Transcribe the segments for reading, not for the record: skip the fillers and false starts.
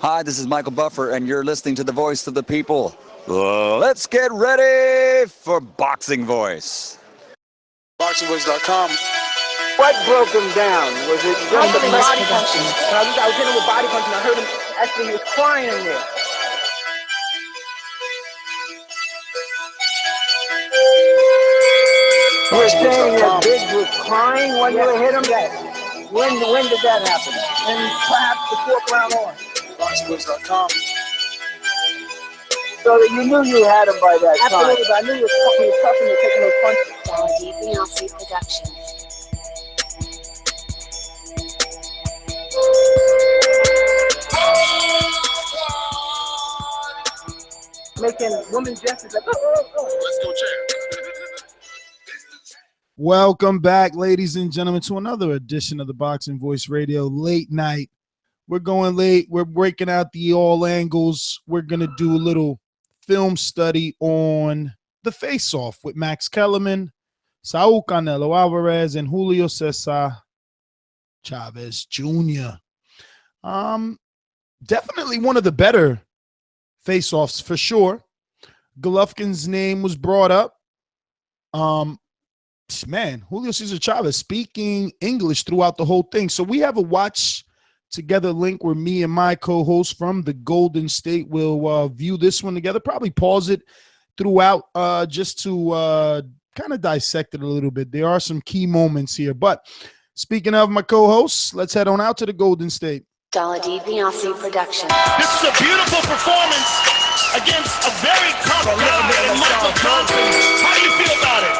Hi, this is Michael Buffer, and you're listening to the voice of the people. Let's get ready for Boxing Voice. BoxingVoice.com. What broke him down? Was it just the body punching? I was hitting him with body punching. I heard him, actually, he was crying in there. You were saying that Gibbs was crying when you hit him? Yes. When did that happen? And perhaps the fourth round on. BoxingVoice.com. So that you knew you had him by that time. Absolutely, but I knew he was tough and taking those punches. ThaBoxingvoice Productions. Making women gestures like, oh. Let's go, champ. Welcome back, ladies and gentlemen, to another edition of the Boxing Voice Radio Late Night. We're going late. We're breaking out the all angles. We're going to do a little film study on the face-off with Max Kellerman, Saul Canelo Alvarez, and Julio Cesar Chavez Jr. Definitely one of the better face-offs for sure. Golovkin's name was brought up. Man, Julio Cesar Chavez speaking English throughout the whole thing. So we have a watch together link where me and my co-host from the Golden State will view this one together, probably pause it throughout just to kind of dissect it a little bit. There are some key moments here. But speaking of my co-hosts, let's head on out to the Golden State. ThaBoxingvoice Productions. This is a beautiful performance against a very tough guy in Michael Johnson. How do you feel about it?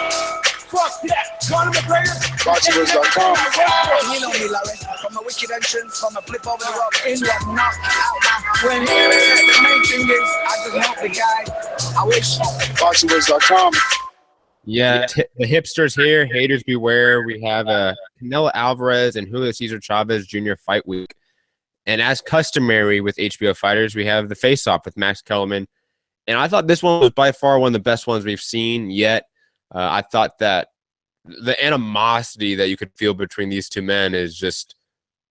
Fuck that. Conor McGregor. BoxingVoice.com. You know me, Larry. From a wicked entrance, from a flip over the rope, into a knockout. When the main thing is, I just help the guy. I wish. BoxingVoice.com. Yeah, the hipsters here. Haters beware. We have Canelo Alvarez and Julio Cesar Chavez Jr. fight week. And as customary with HBO fighters, we have the face-off with Max Kellerman. And I thought this one was by far one of the best ones we've seen yet. I thought that the animosity that you could feel between these two men is just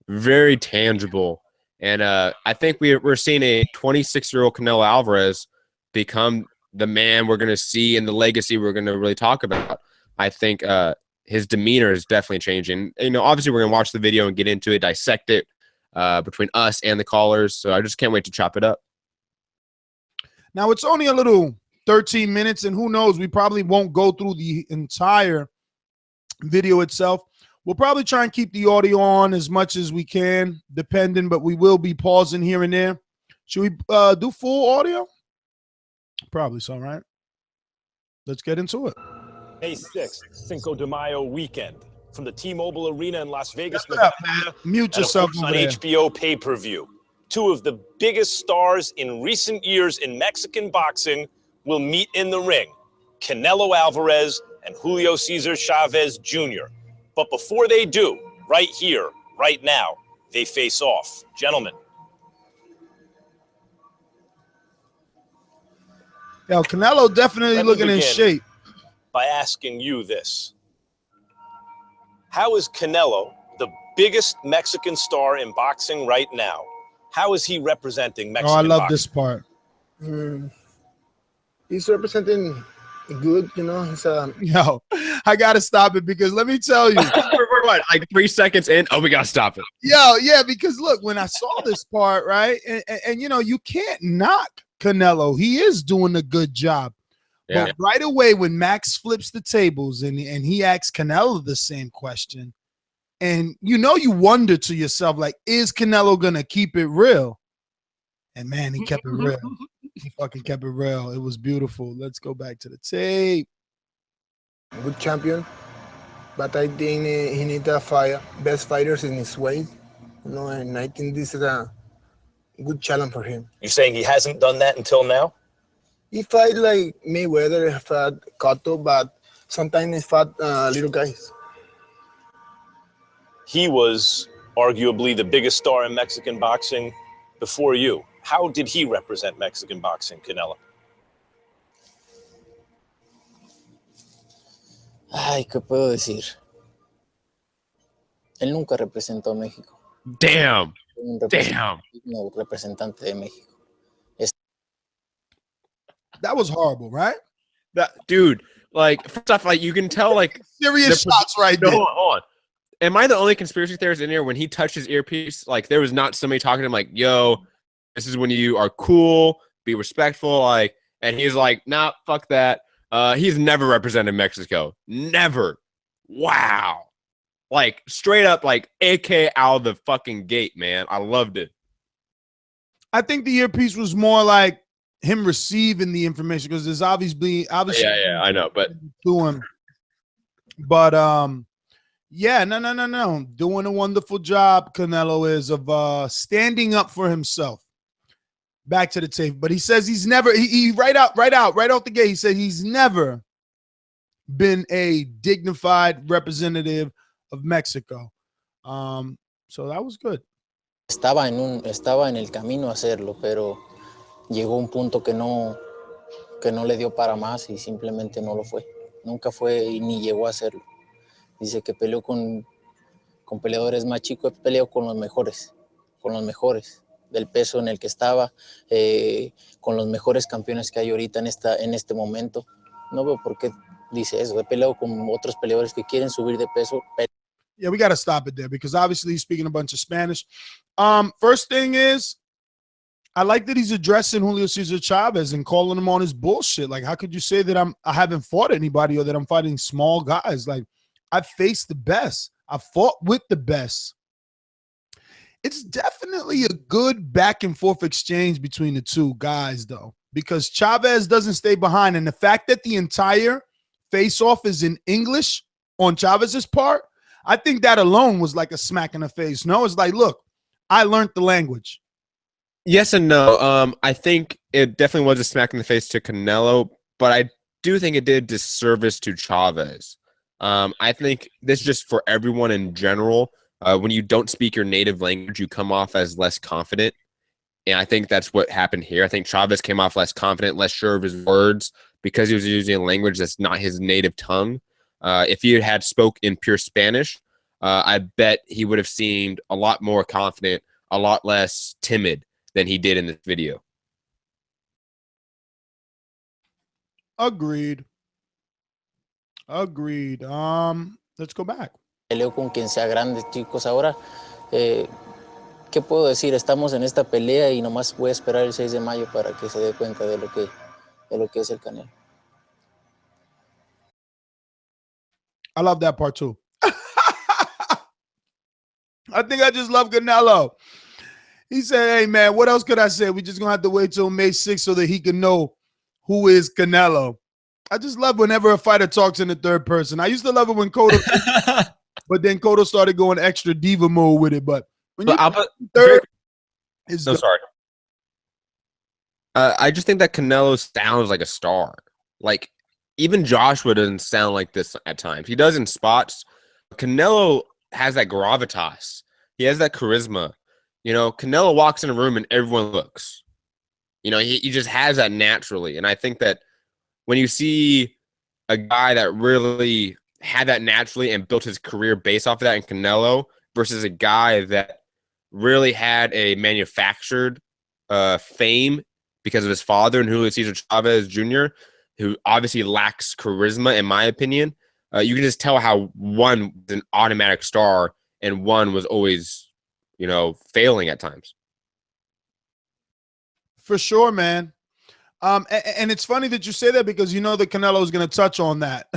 very tangible. And I think we're seeing a 26-year-old Canelo Alvarez become the man we're going to see and the legacy we're going to really talk about. I think his demeanor is definitely changing. You know, obviously we're going to watch the video and get into it, dissect it between us and the callers. So I just can't wait to chop it up. Now, it's only a little 13 minutes, and who knows, we probably won't go through the entire video itself. We'll probably try and keep the audio on as much as we can, depending, but we will be pausing here and there. Should we do full audio? Probably so, right? Let's get into it. May 6th, Cinco de Mayo weekend from the T-Mobile Arena in Las Vegas, Shut up, Nevada. man. Mute yourself on over there. HBO pay-per-view. Two of the biggest stars in recent years in Mexican boxing will meet in the ring, Canelo Alvarez and Julio Cesar Chavez Jr. But before they do, right here, right now, they face off. Gentlemen. Yo, Canelo definitely looking in shape. By asking you this. How is Canelo, the biggest Mexican star in boxing right now, how is he representing Mexican boxing? Oh, I love this part. He's representing good, you know. He's Yo, I gotta stop it because let me tell you. We're what, like 3 seconds in? Oh, we gotta stop it. Yo, yeah, because look, when I saw this part, right, and you know, you can't knock Canelo. He is doing a good job. Yeah. But right away, when Max flips the tables and he asks Canelo the same question, and you know, you wonder to yourself, like, is Canelo gonna keep it real? And man, he kept it real. He fucking kept it real. It was beautiful. Let's go back to the tape. good champion, but I think he needs a best fighters in his weight, you know, and I think this is a good challenge for him. You're saying he hasn't done that until now? He fight like Mayweather, he fought Cotto, but sometimes he fought little guys. He was arguably the biggest star in Mexican boxing before you. How did he represent Mexican boxing, Canelo? Ay, ¿qué puedo decir? Él nunca representó a México. Damn. Damn. representante de México. That was horrible, right? That dude, like first off, like you can tell, like Serious shots right no, there. hold on. Am I the only conspiracy theorist in here? When he touched his earpiece, like there was not somebody talking to him like, "Yo, this is when you are cool, be respectful," like, and he's like, "Nah, fuck that." He's never represented Mexico, never. Wow, like straight up, like AK out of the fucking gate, man. I loved it. I think the earpiece was more like him receiving the information because there's obviously Yeah, I know, but to him. But yeah, no. Doing a wonderful job, Canelo is of standing up for himself. Back to the tape. But he says he's never he right out the gate. He said he's never been a dignified representative of Mexico. So that was good. Estaba en el camino a hacerlo, pero llegó un punto que no le dio para más y simplemente no lo fue. Nunca fue y ni llegó a hacerlo. Dice que peleó con peleadores más chicos, peleó con los mejores del peso en el que estaba, con los mejores campeones que hay ahorita en este momento. No veo por qué dice eso. He peleado con otros peleadores que quieren subir de peso. Yeah, we got to stop it there because obviously he's speaking a bunch of Spanish. First thing is, I like that he's addressing Julio Cesar Chavez and calling him on his bullshit. Like, how could you say that I haven't fought anybody or that I'm fighting small guys? Like, I've faced the best. I fought with the best. It's definitely a good back and forth exchange between the two guys, though, because Chavez doesn't stay behind. And the fact that the entire face-off is in English on Chavez's part, I think that alone was like a smack in the face. No, it's like, look, I learned the language. yes and no. I think it definitely was a smack in the face to Canelo, but I do think it did disservice to Chavez. I think this is just for everyone in general. When you don't speak your native language, you come off as less confident. And I think that's what happened here. I think Chavez came off less confident, less sure of his words because he was using a language that's not his native tongue. If he had spoke in pure Spanish, I bet he would have seemed a lot more confident, a lot less timid than he did in this video. Agreed. Let's go back. Peleo con quien sea grande, chicos. Ahora, ¿qué puedo decir? Estamos en esta pelea y nomás voy a esperar el 6 de mayo para que se dé cuenta de lo que es el Canelo. I love that part too. I think I just love Canelo. He said, hey, man, what else could I say? We just going to have to wait till May 6th so that he can know who is Canelo. I just love whenever a fighter talks in the third person. I used to love it when Cotto, but then Cotto started going extra diva mode with it. But when you third, it's no, sorry. I just think that Canelo sounds like a star. Like, even Joshua doesn't sound like this at times. He does in spots. Canelo has that gravitas. He has that charisma. You know, Canelo walks in a room and everyone looks. You know, he just has that naturally. And I think that when you see a guy that really had that naturally and built his career based off of that in Canelo versus a guy that really had a manufactured fame because of his father and Julio Cesar Chavez Jr., who obviously lacks charisma, in my opinion, you can just tell how one was an automatic star and one was always, you know, failing at times. For sure, man. And it's funny that you say that because you know that Canelo is going to touch on that.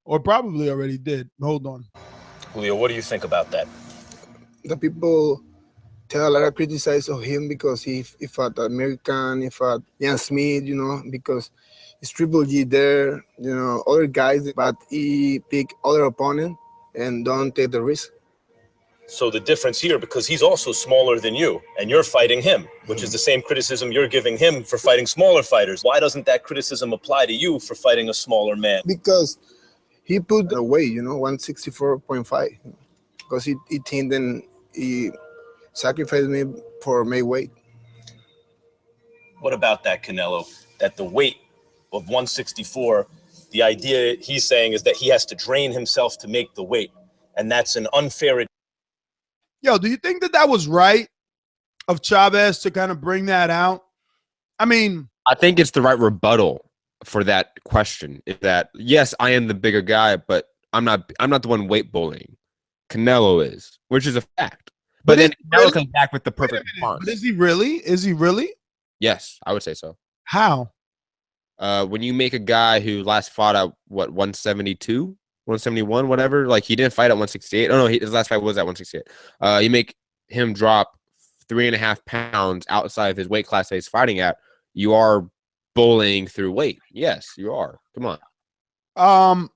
Or probably already did. Hold on. Julio, what do you think about that? The people tell a lot of criticize of him because he fought American, he fought Ian Smith, you know, because it's Triple G there, you know, other guys, but he pick other opponent and don't take the risk. So the difference here, because he's also smaller than you, and you're fighting him, which is the same criticism you're giving him for fighting smaller fighters. Why doesn't that criticism apply to you for fighting a smaller man? Because he put away, you know, 164.5. Because he thinned and he sacrificed me for my weight. What about that, Canelo? That the weight of 164, the idea he's saying is that he has to drain himself to make the weight. And that's an unfair. Yo, do you think that was right of Chavez to kind of bring that out? I mean, I think it's the right rebuttal for that question. Is that yes, I am the bigger guy, but I'm not the one weight bullying. Canelo is, which is a fact. But then Canelo comes back with the perfect response. But is he really? Is he really? Yes, I would say so. How? When you make a guy who last fought at what 172, 171, whatever, like he didn't fight at 168. Oh no, his last fight was at 168. You make him drop 3.5 pounds outside of his weight class that he's fighting at. You are bullying through weight. Yes, you are. Come on.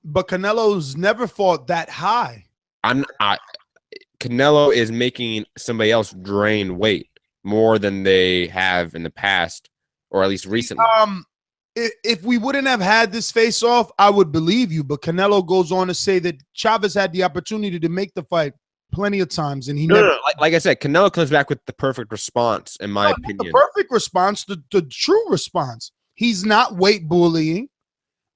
But Canelo's never fought that high. Canelo is making somebody else drain weight more than they have in the past, or at least recently. If we wouldn't have had this face-off, I would believe you. But Canelo goes on to say that Chavez had the opportunity to make the fight plenty of times, and he never. No. Like I said, Canelo comes back with the perfect response, in my opinion. The perfect response, the true response. He's not weight bullying.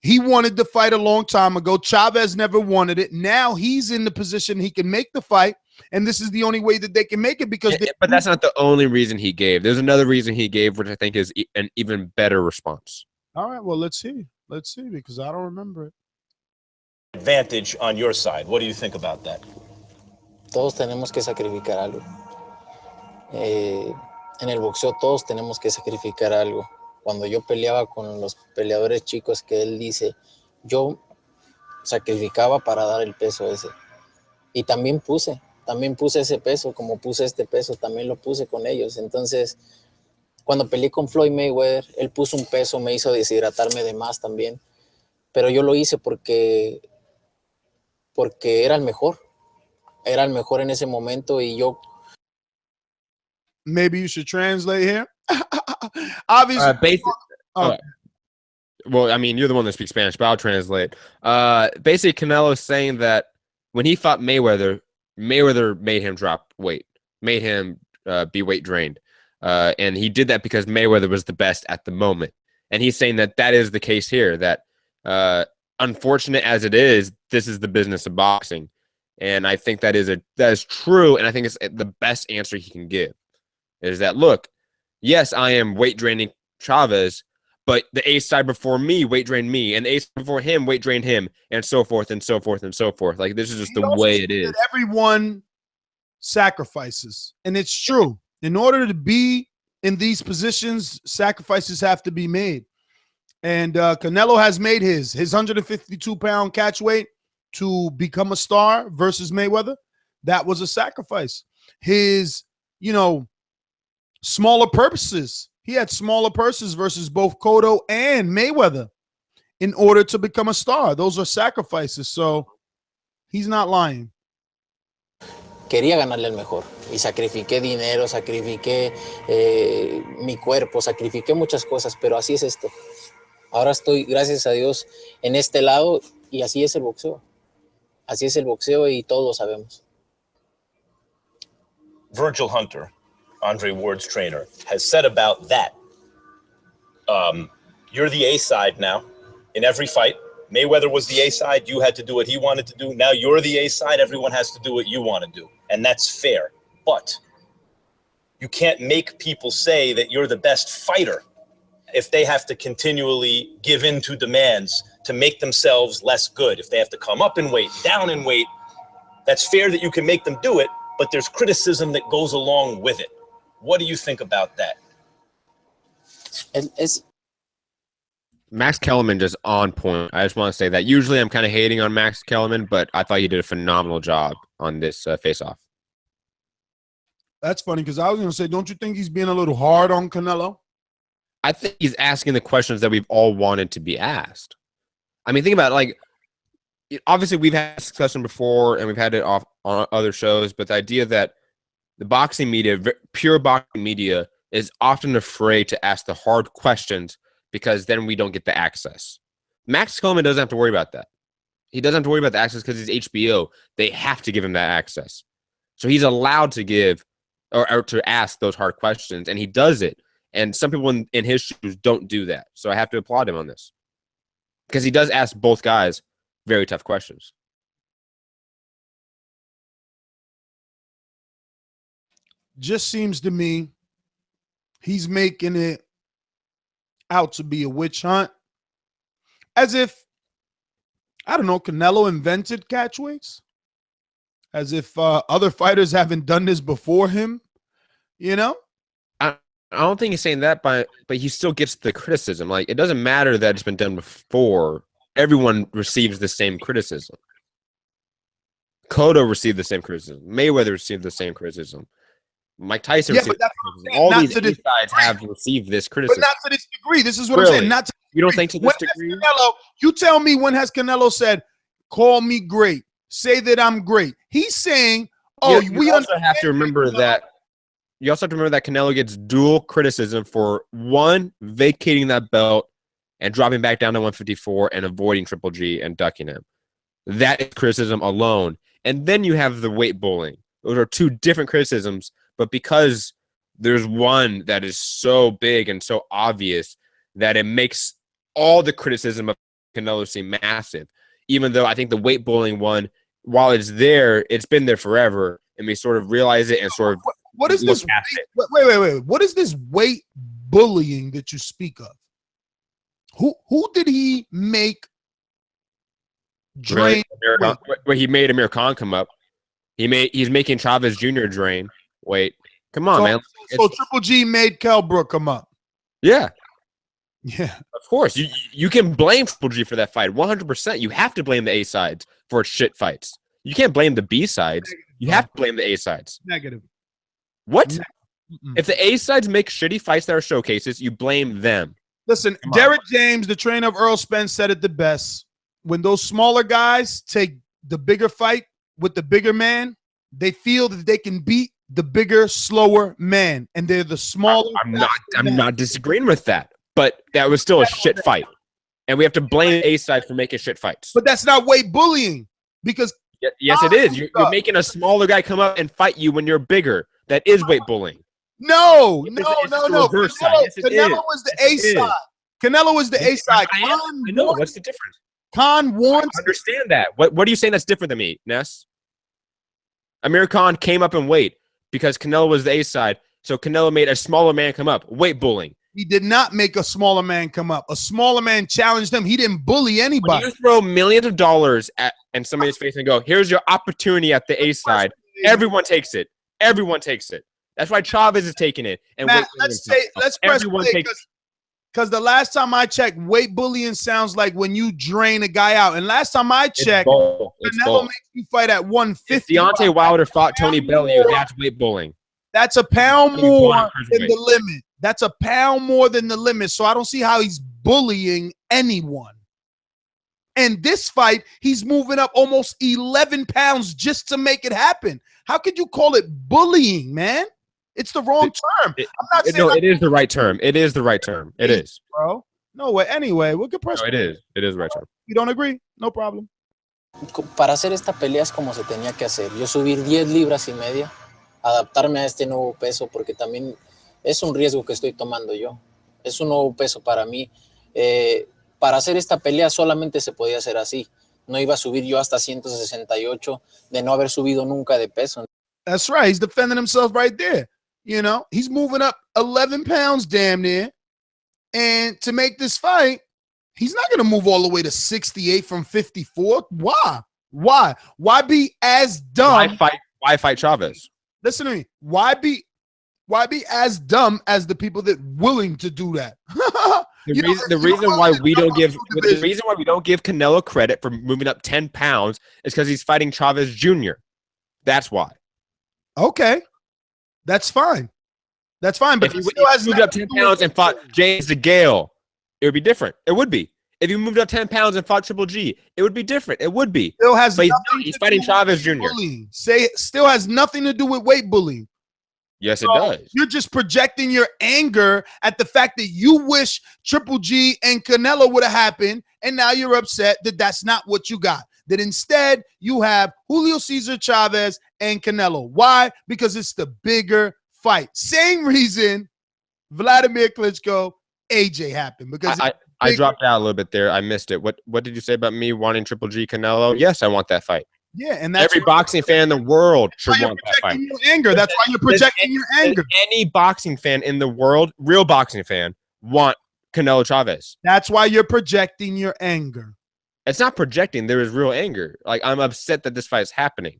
He wanted the fight a long time ago. Chavez never wanted it. Now he's in the position he can make the fight, and this is the only way that they can make it because. But that's not the only reason he gave. There's another reason he gave, which I think is an even better response. All right, well, let's see. Let's see, because I don't remember it. Advantage on your side. What do you think about that? Todos tenemos que sacrificar algo. En el boxeo todos tenemos que sacrificar algo. Cuando yo peleaba con los peleadores chicos que él dice, yo sacrificaba para dar el peso ese. Y también puse ese peso, como puse este peso, también lo puse con ellos. Entonces, cuando peleé con Floyd Mayweather, él puso un peso, me hizo deshidratarme de más también. Pero yo lo hice porque era el mejor. Era el mejor en ese momento y yo. Maybe you should translate here. Obviously. Well, I mean, you're the one that speaks Spanish, but I'll translate. Basically, Canelo is saying that when he fought Mayweather made him drop weight, made him be weight drained. And he did that because Mayweather was the best at the moment. And he's saying that is the case here, that unfortunate as it is, this is the business of boxing. And I think that is true, and I think it's the best answer he can give. Is that, look, yes, I am weight draining Chavez, but the A side before me weight drained me, and the A side before him weight drained him, and so forth and so forth and so forth. Like, this is just the way it is. Everyone sacrifices, and it's true. In order to be in these positions, sacrifices have to be made. And Canelo has made his 152-pound catch weight to become a star versus Mayweather. That was a sacrifice. His, smaller purses. He had smaller purses versus both Cotto and Mayweather in order to become a star. Those are sacrifices. So he's not lying. Quería ganarle al mejor y sacrifiqué dinero, sacrifiqué mi cuerpo, sacrifiqué muchas cosas, pero así es esto. Ahora estoy, gracias a Dios, en este lado y así es el boxeo. Así es el boxeo y todos lo sabemos. Virgil Hunter, Andre Ward's trainer, has said about that, you're the A side now in every fight. Mayweather was the A side. You had to do what he wanted to do. Now you're the A side. Everyone has to do what you want to do. And that's fair. But you can't make people say that you're the best fighter if they have to continually give in to demands to make themselves less good. If they have to come up in weight, down in weight, that's fair that you can make them do it, but there's criticism that goes along with it. What do you think about that? Max Kellerman just on point. I just want to say that. Usually I'm kind of hating on Max Kellerman, but I thought he did a phenomenal job on this face-off. That's funny because I was going to say, don't you think he's being a little hard on Canelo? I think he's asking the questions that we've all wanted to be asked. I mean, think about it, like, obviously we've had this discussion before and we've had it off on other shows, but the idea that the boxing media, pure boxing media, is often afraid to ask the hard questions because then we don't get the access. Max Kellerman doesn't have to worry about that. He doesn't have to worry about the access because he's HBO. They have to give him that access. So he's allowed to give or to ask those hard questions, and he does it. And some people in his shoes don't do that. So I have to applaud him on this. Because he does ask both guys very tough questions. just seems to me he's making it out to be a witch hunt. As if, I don't know, Canelo invented catchweights. As if other fighters haven't done this before him, you know? I don't think he's saying that, but he still gets the criticism. Like, it doesn't matter that it's been done before. Everyone receives the same criticism. Cotto received the same criticism. Mayweather received the same criticism. Mike Tyson received the same criticism. All these sides have received this criticism. But not to this degree. This is what I'm saying. Not to you don't think to this degree? Canelo, you tell me, when has Canelo said, call me great, say that I'm great? He's saying, oh, we also have to remember that. You also have to remember that Canelo gets dual criticism for, one, vacating that belt and dropping back down to 154 and avoiding Triple G and ducking him. That is criticism alone. And then you have the weight bullying. Those are two different criticisms, but because there's one that is so big and so obvious that it makes all the criticism of Canelo seem massive, even though I think the weight bullying one, while it's there, it's been there forever, and we sort of realize it and sort of what is this? Wait. What is this weight bullying that you speak of? Who did he make drain? Where he made Amir Khan come up. He's making Chavez Jr. drain. Wait, come on, man. So Triple G made Kell Brook come up. Yeah. Yeah. Of course. You can blame Triple G for that fight 100%. You have to blame the A sides for shit fights. You can't blame the B sides. You have to blame the A sides. Negative. What? If the A sides make shitty fights that are showcases, you blame them. Listen, Derek James, the trainer of Earl Spence, said it the best. When those smaller guys take the bigger fight with the bigger man, they feel that they can beat the bigger, slower man, and they're the smaller. I'm not disagreeing with that, but that was still a shit fight, and we have to blame A side for making shit fights. But that's not weight bullying, because yes, it is. You're making a smaller guy come up and fight you when you're bigger. That is weight bullying. No. Canelo was the A side. Canelo was the A side. I know. What's the difference? Khan wants. I understand that. What are you saying that's different than me, Ness? Amir Khan came up in weight because Canelo was the A side, so Canelo made a smaller man come up. Weight bullying. He did not make a smaller man come up. A smaller man challenged him. He didn't bully anybody. When you throw millions of dollars in somebody's face and go, here's your opportunity at the A side, everyone takes it. Everyone takes it. That's why Chavez is taking it. And Matt, let's press play, because the last time I checked, weight bullying sounds like when you drain a guy out. And last time I checked, Canelo makes you fight at 150. If Deontay Wilder fought Tony Bellew, that's weight bullying. That's a pound more than the limit. That's a pound more than the limit. So I don't see how he's bullying anyone. And this fight, he's moving up almost 11 pounds just to make it happen. How could you call it bullying, man? It's the wrong term. I'm not saying. No, it is the right term. It is the right term. It is. Bro. No way. Anyway, we can press. No, it is. It is the right term. You don't agree? No problem. Para hacer esta pelea es como se tenía que hacer. Yo subir 10 libras y media, adaptarme a este nuevo peso, porque también es un riesgo que estoy tomando yo. Es un nuevo peso para mí. Para hacer esta pelea solamente se podía hacer así. No iba a subir yo hasta 168 de no haber subido nunca de peso. That's right. He's defending himself right there. You know, he's moving up 11 pounds damn near. And to make this fight, he's not going to move all the way to 68 from 54. Why? Why be as dumb? Why fight Chavez? Listen to me. Why be as dumb as the people that willing to do that? The reason why we don't give Canelo credit for moving up 10 pounds is because he's fighting Chavez Jr. That's why. Okay. That's fine. That's fine. But if he moved up 10 pounds and fought James DeGale, it would be different. It would be. If you moved up 10 pounds and fought Triple G, it would be different. It would be. Still has he's fighting Chavez Jr. Still has nothing to do with weight bullying. Yes, it does. You're just projecting your anger at the fact that you wish Triple G and Canelo would have happened, and now you're upset that that's not what you got. That instead you have Julio Cesar Chavez and Canelo. Why? Because it's the bigger fight. Same reason Vladimir Klitschko, AJ happened. Because I dropped out a little bit there. I missed it. What did you say about me wanting Triple G Canelo? Yes, I want that fight. Yeah, and that's every boxing fan in the world should why you're want that fight. projecting your anger. That's why you're projecting your anger. Does any boxing fan in the world, real boxing fan, want Canelo Chavez? That's why you're projecting your anger. It's not projecting. There is real anger. Like, I'm upset that this fight is happening.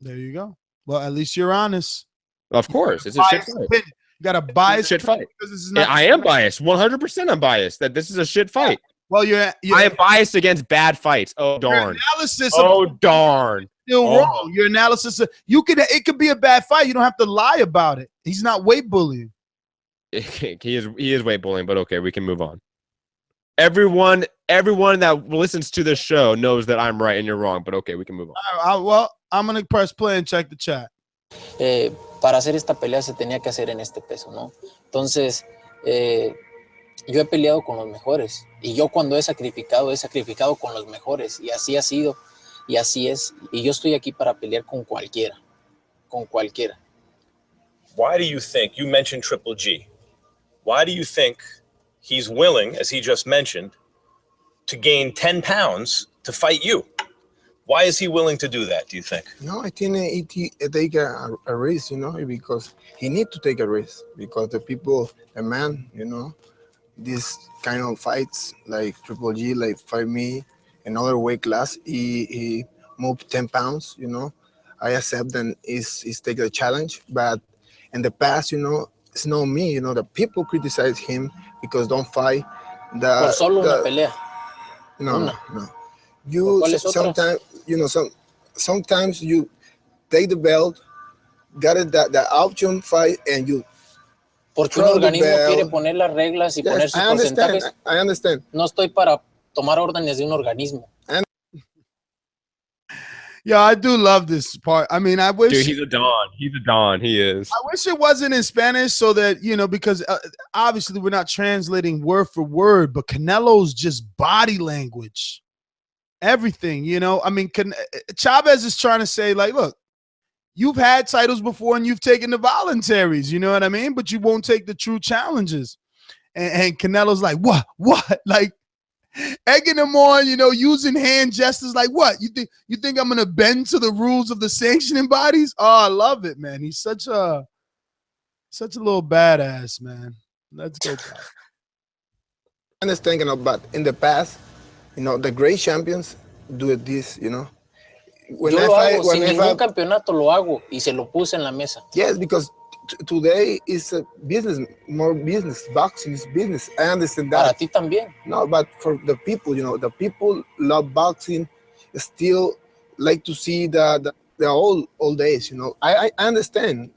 There you go. Well, at least you're honest. Of course, it's a shit Biased fight. opinion. You got a biased Shit fight. because this is Yeah, not. I am biased. 100% I'm biased that this is a shit fight. Well, I am biased against bad fights. Oh, your darn. analysis Oh, of darn. still Oh. wrong. Your analysis of, it could be a bad fight. You don't have to lie about it. He's not weight bullying. He is weight bullying, but okay, we can move on. Everyone that listens to this show knows that I'm right and you're wrong, but okay, we can move on. Well, I'm gonna press play and check the chat. Para hacer esta pelea se tenía que hacer en este peso, ¿no? Entonces, yo he peleado con los mejores. Y yo cuando he sacrificado con los mejores. Y así ha sido. Y así es. Y yo estoy aquí para pelear con cualquiera. Con cualquiera. Why do you think, you mentioned Triple G, why do you think he's willing, as he just mentioned, to gain 10 pounds to fight you? Why is he willing to do that, do you think? No, I think he take a risk, because he need to take a risk because the people, the man, this kind of fights like Triple G, like fight me, another weight class, he moved 10 pounds, I accept and he's take a challenge, but in the past, it's not me, the people criticize him because don't fight. Por solo una pelea. No. You sometimes, sometimes you take the belt, got it the option fight, and you. Porque un organismo quiere poner las reglas y poner sus porcentajes. I understand. No estoy para tomar órdenes de un organismo. Yeah, I do love this part. I mean, I wish. Dude, he's a don. He's a don. He is. I wish it wasn't in Spanish so that, because obviously we're not translating word for word, but Canelo's just body language. Everything, I mean, Chavez is trying to say, like, look, you've had titles before and you've taken the voluntaries, you know what I mean? But you won't take the true challenges. And Canelo's like, what? Like, egging him on, using hand gestures like, what? You think I'm going to bend to the rules of the sanctioning bodies? Oh, I love it, man. He's such a little badass, man. Let's go back. I understand, but in the past, the great champions do this, Yo lo hago, sin ningún campeonato lo hago y se lo puse en la mesa. Yes, because today is a business, more business. Boxing is business. I understand that. Para ti también. No, but for the people, the people love boxing, still like to see the old days, I understand.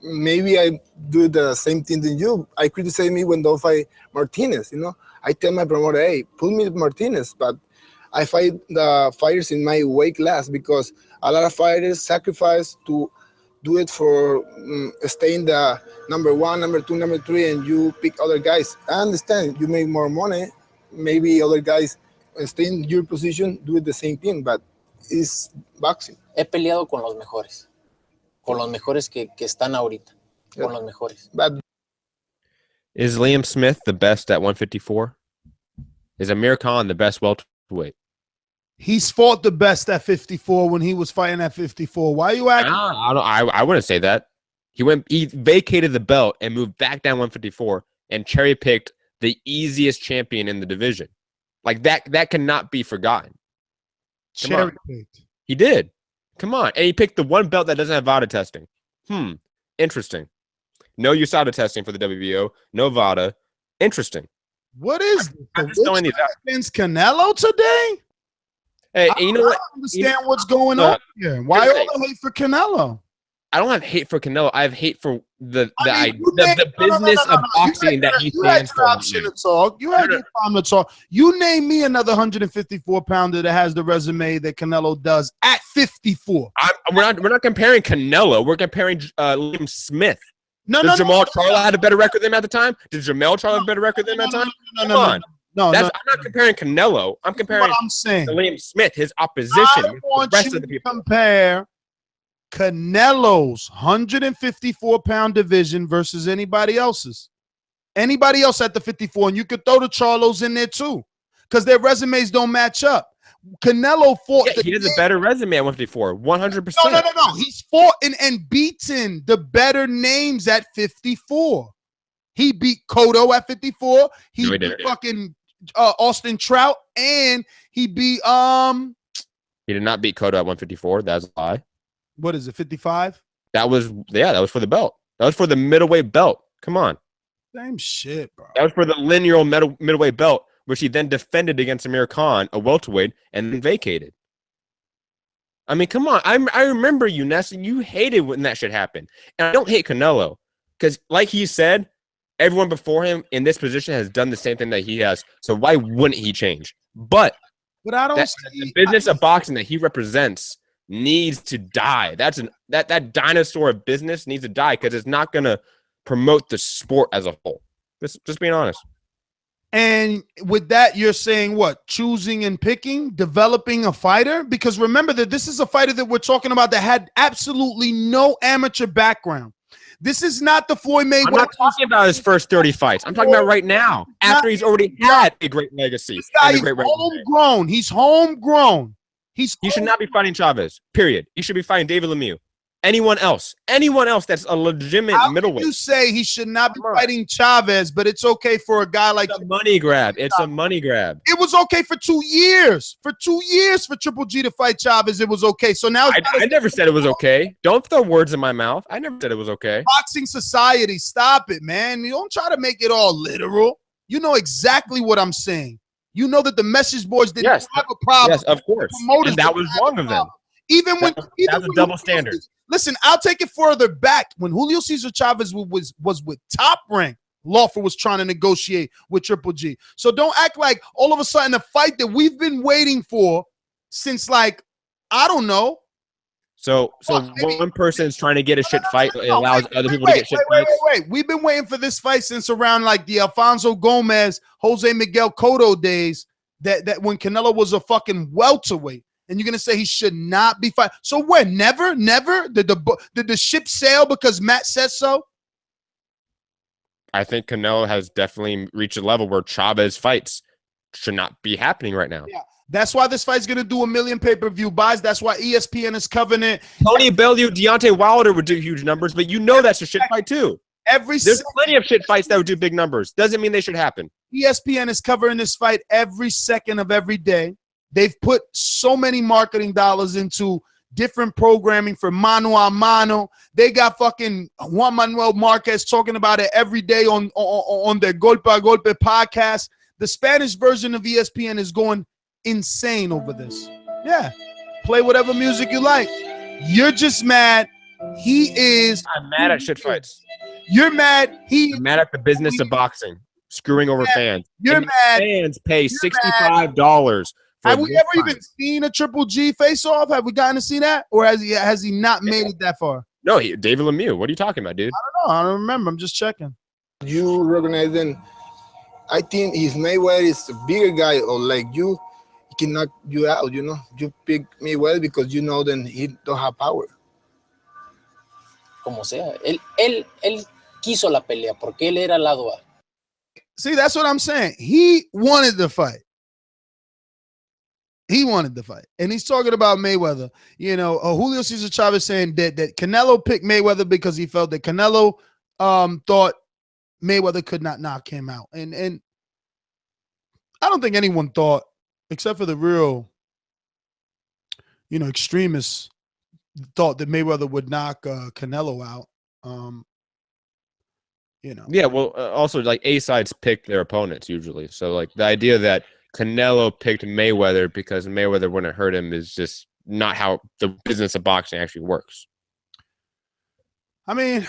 Maybe I do the same thing than you. I criticize me when don't fight Martinez, I tell my promoter, hey, put me Martinez, but I fight the fighters in my weight class because a lot of fighters sacrifice to do it for staying the number 1, number 2, number 3, and you pick other guys. I understand you make more money. Maybe other guys stay in your position, do it the same thing, but it's boxing. He peleado con los mejores que están ahorita, con los mejores. But is Liam Smith the best at 154? Is Amir Khan the best welterweight? He's fought the best at 54 when he was fighting at 54. Why are you acting? I wouldn't say that. He vacated the belt and moved back down 154 and cherry picked the easiest champion in the division. Like that cannot be forgotten. Cherry picked. He did. Come on. And he picked the one belt that doesn't have VADA testing. Interesting. No USADA testing for the WBO. No VADA. Interesting. What is this? Against Canelo today? Hey, you know what? I don't understand what's going on here. Why all the hate for Canelo? I don't have hate for Canelo. I have hate for the business of boxing that he stands for. You had your time to talk. You name me another 154-pounder that has the resume that Canelo does at 54. We're not comparing Canelo. We're comparing Liam Smith. Does Jamal Charlo have a better record than him at the time? Did Jamel Charlo have a better record than him at the time? No. I'm not comparing Canelo. I'm comparing Liam Smith, his opposition. I want you to compare Canelo's 154-pound division versus anybody else's. Anybody else at the 54. And you could throw the Charlos in there too because their resumes don't match up. Canelo fought. Yeah, he has a better resume at 154, 100%. No. He's fought and beaten the better names at 54. He beat Cotto at 54. He beat fucking Austin Trout, and he beat He did not beat Cotto at 154. That's a lie. What is it? 55? That was for the belt. That was for the middleweight belt. Come on. Same shit, bro. That was for the lineal middleweight belt, which he then defended against Amir Khan, a welterweight, and then vacated. I mean, come on. I remember you, Nestor. You hated when that shit happened. And I don't hate Canelo because, like he said, everyone before him in this position has done the same thing that he has. So why wouldn't he change? But I don't the business of boxing that he represents needs to die. That dinosaur of business needs to die because it's not going to promote the sport as a whole. Just being honest. And with that, you're saying what? Choosing and picking, developing a fighter? Because remember that this is a fighter that we're talking about that had absolutely no amateur background. This is not the Floyd Mayweather. I'm not talking about his first 30 fights. I'm talking about right now, after he's already had a great legacy. This guy is homegrown. He's homegrown. He should not be fighting Chavez, period. He should be fighting David Lemieux. Anyone else that's a legitimate middleweight. You say he should not be fighting Chavez, but it's okay for a guy like a money grab. It's a money grab. It was okay for 2 years. For 2 years for Triple G to fight Chavez, it was okay. So now I never said it was okay. Don't throw words in my mouth. I never said it was okay. Boxing Society, stop it, man. You don't try to make it all literal. You know exactly what I'm saying. You know that the message boards didn't have a problem. Yes, of course. And that was wrong of them. Even when that's a double standard. Listen, I'll take it further back. When Julio Cesar Chavez was with Top Rank, Lawford was trying to negotiate with Triple G. So don't act like all of a sudden the fight that we've been waiting for since, like, I don't know. So one person is trying to get a shit fight. It allows other people to get shit fights. Wait. We've been waiting for this fight since around like the Alfonso Gomez, Jose Miguel Cotto days. That when Canelo was a fucking welterweight. And you're gonna say he should not be fighting. So when? Never? Did the ship sail because Matt says so? I think Canelo has definitely reached a level where Chavez fights should not be happening right now. Yeah, that's why this fight's gonna do 1 million pay-per-view buys. That's why ESPN is covering it. Tony Bellew, Deontay Wilder would do huge numbers, but you know that's a shit fight too. There's plenty of shit fights that would do big numbers. Doesn't mean they should happen. ESPN is covering this fight every second of every day. They've put so many marketing dollars into different programming for mano a mano. They got fucking Juan Manuel Marquez talking about it every day on their Golpe a Golpe podcast. The Spanish version of ESPN is going insane over this. Yeah, play whatever music you like. You're just mad. I'm mad at shit fights. You're mad. I'm mad at the business of boxing, screwing over fans. You're mad. Fans pay $65. Have we ever even seen a Triple G face-off? Have we gotten to see that? Or has he not made it that far? No, David Lemieux. What are you talking about, dude? I don't know. I don't remember. I'm just checking. You recognize him. I think his Mayweather is a bigger guy, or like you, he can knock you out, you know. You pick Mayweather because you know then he don't have power. Como sea. Él quiso la pelea porque él era lado A. See, that's what I'm saying. He wanted the fight. He wanted the fight. And he's talking about Mayweather. You know, Julio Cesar Chavez saying that Canelo picked Mayweather because he felt that Canelo thought Mayweather could not knock him out. And I don't think anyone thought, except for the real, extremists, thought that Mayweather would knock Canelo out. Yeah, well, also, like, A-sides pick their opponents usually. So, like, the idea that Canelo picked Mayweather because Mayweather wouldn't hurt him is just not how the business of boxing actually works. I mean,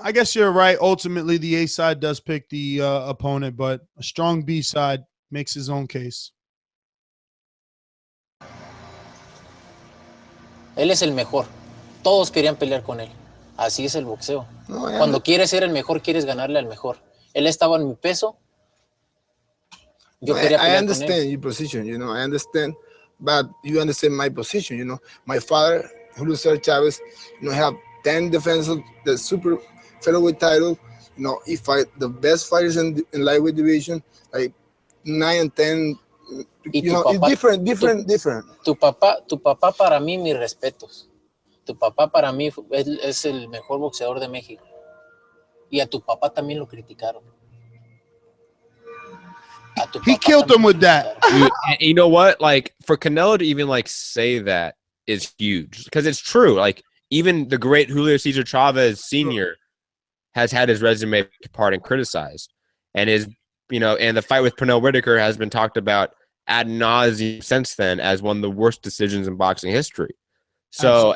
I guess you're right. Ultimately, the A side does pick the opponent, but a strong B side makes his own case. Él es el mejor. Todos querían pelear con él. Así es el boxeo. Cuando quieres ser el mejor, quieres ganarle al mejor. Él estaba en mi peso. I understand your position, I understand, but you understand my position, My father, Julio Cesar Chavez, have 10 defenses of the super featherweight title. He fight the best fighters in lightweight division, like 9 and 10 you know, it's different. Tu papá para mí, mis respetos. Tu papá para mí es el mejor boxeador de México. Y a tu papá también lo criticaron. He killed him with that. Dude, you know what? Like, for Canelo to even like say that is huge because it's true. Like, even the great Julio Cesar Chavez Sr. has had his resume apart and criticized, and his, you know, and the fight with Pernell Whitaker has been talked about ad nauseum since then as one of the worst decisions in boxing history. So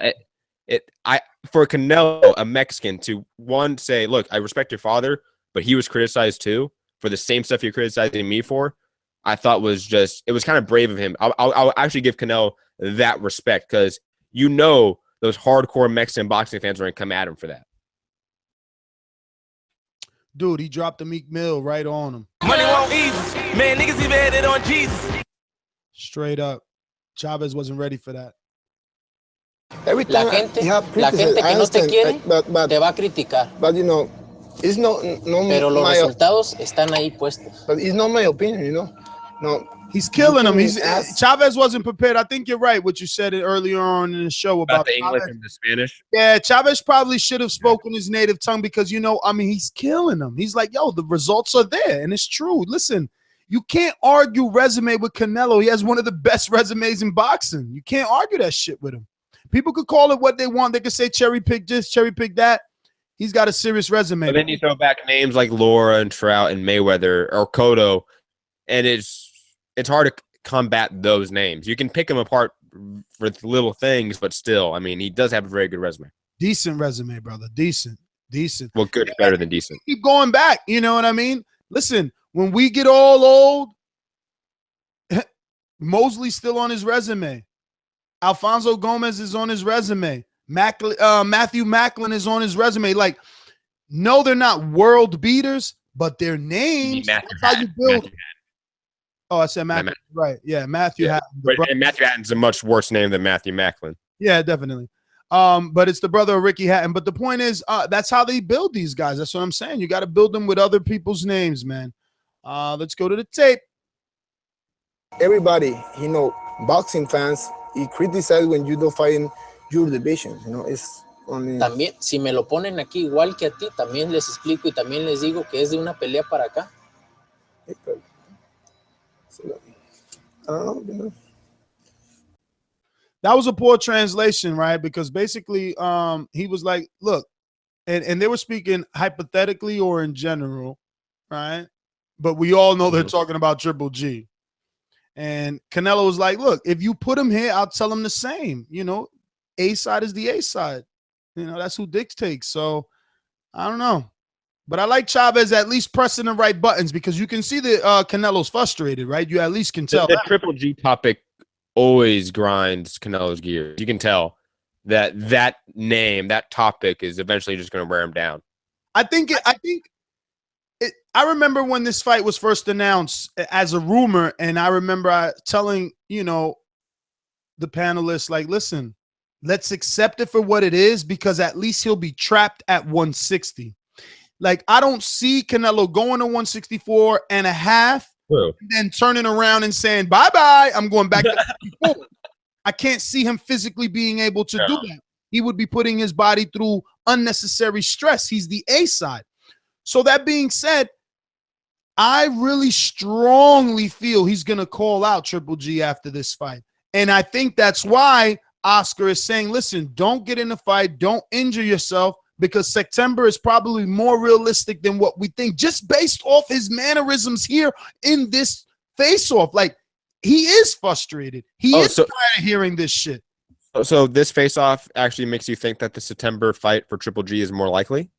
for Canelo, a Mexican, to one say, look, I respect your father, but he was criticized too for the same stuff you're criticizing me for, I thought was just, it was kind of brave of him. I'll actually give Canelo that respect because, you know, those hardcore Mexican boxing fans are going to come at him for that. Dude, he dropped the Meek Mill right on him. Money won't ease. Man, niggas even had it on Jesus. Straight up. Chavez wasn't ready for that. Every time La gente que I no te understand, quiere, but te va a criticar. But you know, it's no Pero los resultados están ahí puestos. But it's not my opinion, you know. No, he's killing him. Chavez wasn't prepared. I think you're right. What you said earlier on in the show about the English and the Spanish. Yeah, Chavez probably should have spoken his native tongue because, you know, I mean, he's killing him. He's like, yo, the results are there, and it's true. Listen, you can't argue resume with Canelo. He has one of the best resumes in boxing. You can't argue that shit with him. People could call it what they want. They could say cherry pick this, cherry pick that. He's got a serious resume. But then you throw back names like Laura and Trout and Mayweather or Cotto, and it's hard to combat those names. You can pick them apart for little things, but still, I mean, he does have a very good resume. Decent resume, brother. Decent. Well, good is better than decent. Keep going back. You know what I mean? Listen, when we get all old, Mosley's still on his resume. Alfonso Gomez is on his resume. Matthew Macklin is on his resume. Like, no, they're not world beaters, but their names. That's how you build. Oh, I said Matthew. Right. Yeah, Matthew Hatton. And Matthew Hatton's a much worse name than Matthew Macklin. Yeah, definitely. But it's the brother of Ricky Hatton. But the point is, that's how they build these guys. That's what I'm saying. You got to build them with other people's names, man. Let's go to the tape. Everybody, you know, boxing fans, he criticize when you don't fight in your division. You know, it's only. También, si me lo ponen aquí igual que a ti, también les explico y también les digo que es de una pelea para acá. I don't know, you know. That was a poor translation, right? Because basically, he was like, look, and they were speaking hypothetically or in general, right? But we all know they're talking about Triple G. And Canelo was like, look, if you put him here, I'll tell him the same. You know, A side is the A side. You know, that's who dictates. So I don't know. But I like Chavez at least pressing the right buttons because you can see that Canelo's frustrated, right? You at least can tell. The Triple G topic always grinds Canelo's gears. You can tell that name, that topic is eventually just going to wear him down. I remember when this fight was first announced as a rumor, and I remember telling, you know, the panelists, like, listen, let's accept it for what it is because at least he'll be trapped at 160. Like, I don't see Canelo going to 164 and a half and then turning around and saying, bye-bye, I'm going back to 64. I can't see him physically being able to do that. He would be putting his body through unnecessary stress. He's the A side. So that being said, I really strongly feel he's going to call out Triple G after this fight. And I think that's why Oscar is saying, listen, don't get in the fight. Don't injure yourself because September is probably more realistic than what we think just based off his mannerisms here in this face-off. Like, he is frustrated. He is tired of hearing this shit. So this face-off actually makes you think that the September fight for Triple G is more likely?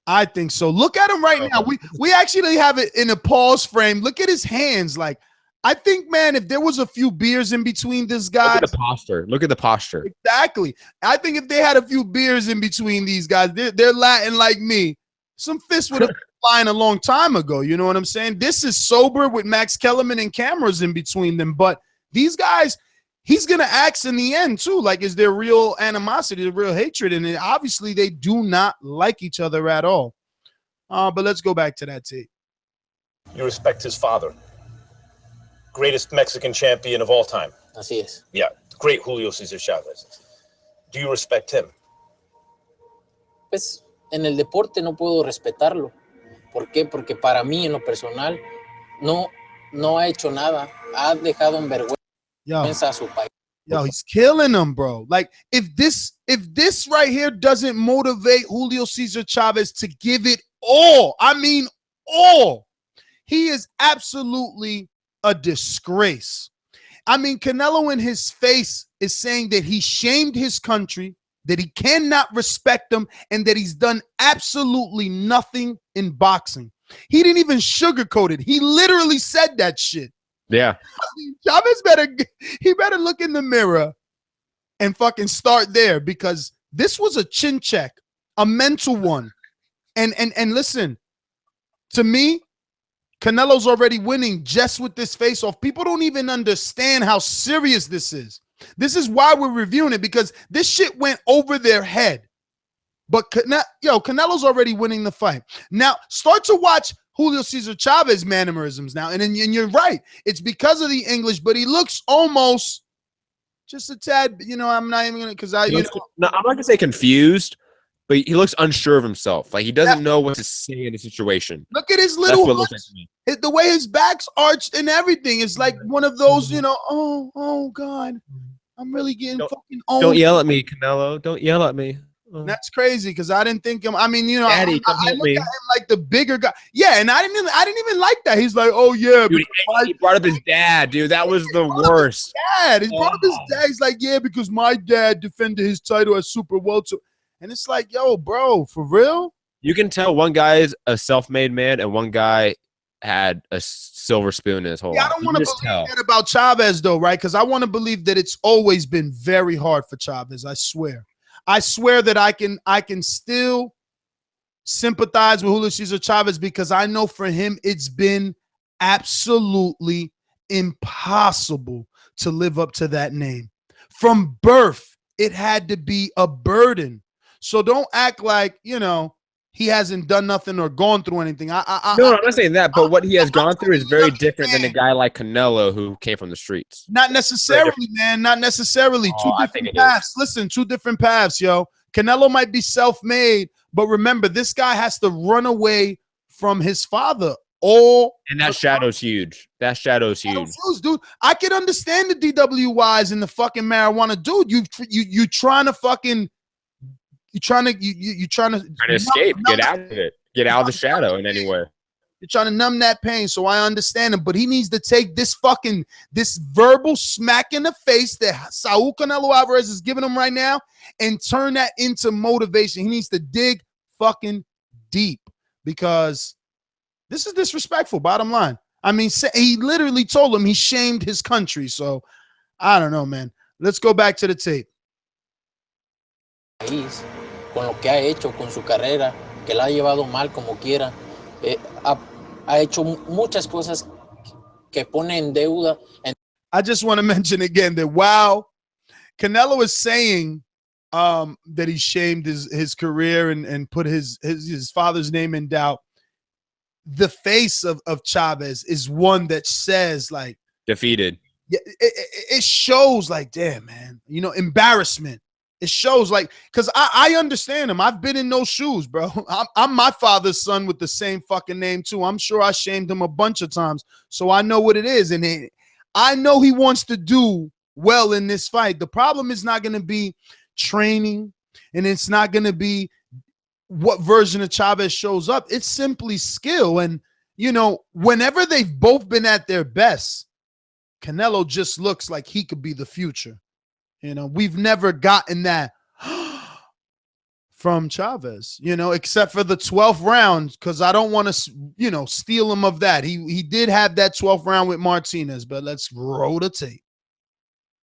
I think so. Look at him right now. We actually have it in a pause frame. Look at his hands. Like, I think, man, if there was a few beers in between this guy. Look at the posture. Look at the posture. Exactly. I think if they had a few beers in between these guys, they're Latin like me. Some fists would have been flying a long time ago. You know what I'm saying? This is sober with Max Kellerman and cameras in between them. But these guys, he's going to ask in the end, too. Like, is there real animosity, real hatred? And obviously, they do not like each other at all. But let's go back to that tape. You respect his father. greatest Mexican champion of all time. Así es. Yeah, great Julio Cesar Chavez. Do you respect him? Pues en el deporte no puedo respetarlo. ¿Por qué? Porque para mí, en lo personal, no ha hecho nada. Ha dejado en vergüenza a su país. Yo, he's killing them, bro. Like, if this right here doesn't motivate Julio Cesar Chavez to give it all, I mean all, he is absolutely a disgrace. I mean, Canelo in his face is saying that he shamed his country, that he cannot respect them, and that he's done absolutely nothing in boxing. He didn't even sugarcoat it. He literally said that shit. Yeah. Chavez better look in the mirror and fucking start there, because this was a chin check, a mental one. And listen, to me, Canelo's already winning just with this face-off. People don't even understand how serious this is. This is why we're reviewing it, because this shit went over their head. But Canelo's already winning the fight. Now, start to watch Julio Cesar Chavez mannerisms now. And you're right. It's because of the English, but he looks almost just a tad, I'm not even going to, because I'm not going to say confused, but he looks unsure of himself. Like he doesn't know what to say in a situation. Look at his little, the way his back's arched and everything is like one of those, oh God, I'm really getting fucking old. Don't yell at me, Canelo. Don't yell at me. That's crazy, because I didn't think him. I mean, Daddy, I look at him like the bigger guy. Yeah, and I didn't even like that. He's like, oh yeah, dude, he brought up his dad, dude. That was the worst. He brought up his dad. He's like, yeah, because my dad defended his title as super welter. And it's like, yo, bro, for real? You can tell one guy is a self-made man and one guy had a silver spoon in his whole life. I don't want to believe that about Chavez, though, right? Because I want to believe that it's always been very hard for Chavez. I swear that I can still sympathize with Julio Cesar Chavez, because I know for him it's been absolutely impossible to live up to that name. From birth, it had to be a burden. So don't act like, he hasn't done nothing or gone through anything. No, I'm not saying that, but what he has gone through is very different than a guy like Canelo who came from the streets. Not necessarily, man. Not necessarily. Two different paths. Listen, two different paths, yo. Canelo might be self-made, but remember, this guy has to run away from his father. And that shadow's huge. That shadow's huge. Dude, I can understand the DWIs and the fucking marijuana. Dude, you trying to fucking... You're trying to escape, get out of it, get out of the shadow in any way. You're trying to numb that pain, so I understand him. But he needs to take this verbal smack in the face that Saul Canelo Alvarez is giving him right now and turn that into motivation. He needs to dig fucking deep, because this is disrespectful, bottom line. I mean, he literally told him he shamed his country. So I don't know, man. Let's go back to the tape. Con lo que ha hecho, con su carrera, que la ha llevado mal como quiera, ha hecho muchas cosas que pone en deuda. I just want to mention again that while Canelo is saying that he shamed his career and put his father's name in doubt, the face of Chavez is one that says, like, defeated. Yeah, it shows, like, damn, man, embarrassment. It shows, like, because I understand him. I've been in those shoes, bro. I'm my father's son with the same fucking name, too. I'm sure I shamed him a bunch of times. So I know what it is. And I know he wants to do well in this fight. The problem is not going to be training, and it's not going to be what version of Chavez shows up. It's simply skill. And, whenever they've both been at their best, Canelo just looks like he could be the future. We've never gotten that from Chavez, except for the 12th round, because I don't want to, steal him of that. He did have that 12th round with Martinez, but let's roll the tape.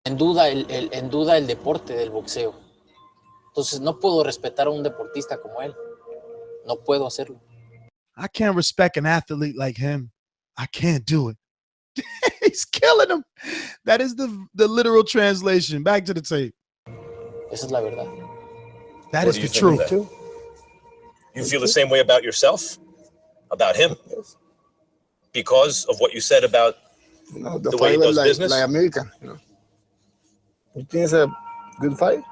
En duda el deporte del boxeo. Entonces no puedo respetar a un deportista como él. No puedo hacerlo. I can't respect an athlete like him. I can't do it. He's killing him. That is the literal translation. Back to the tape. Esa es la verdad. That is the truth. You feel the same way about yourself? About him? Yes. Because of what you said about You know, the way he fight was does business? like American. You know, you think it's a good fight?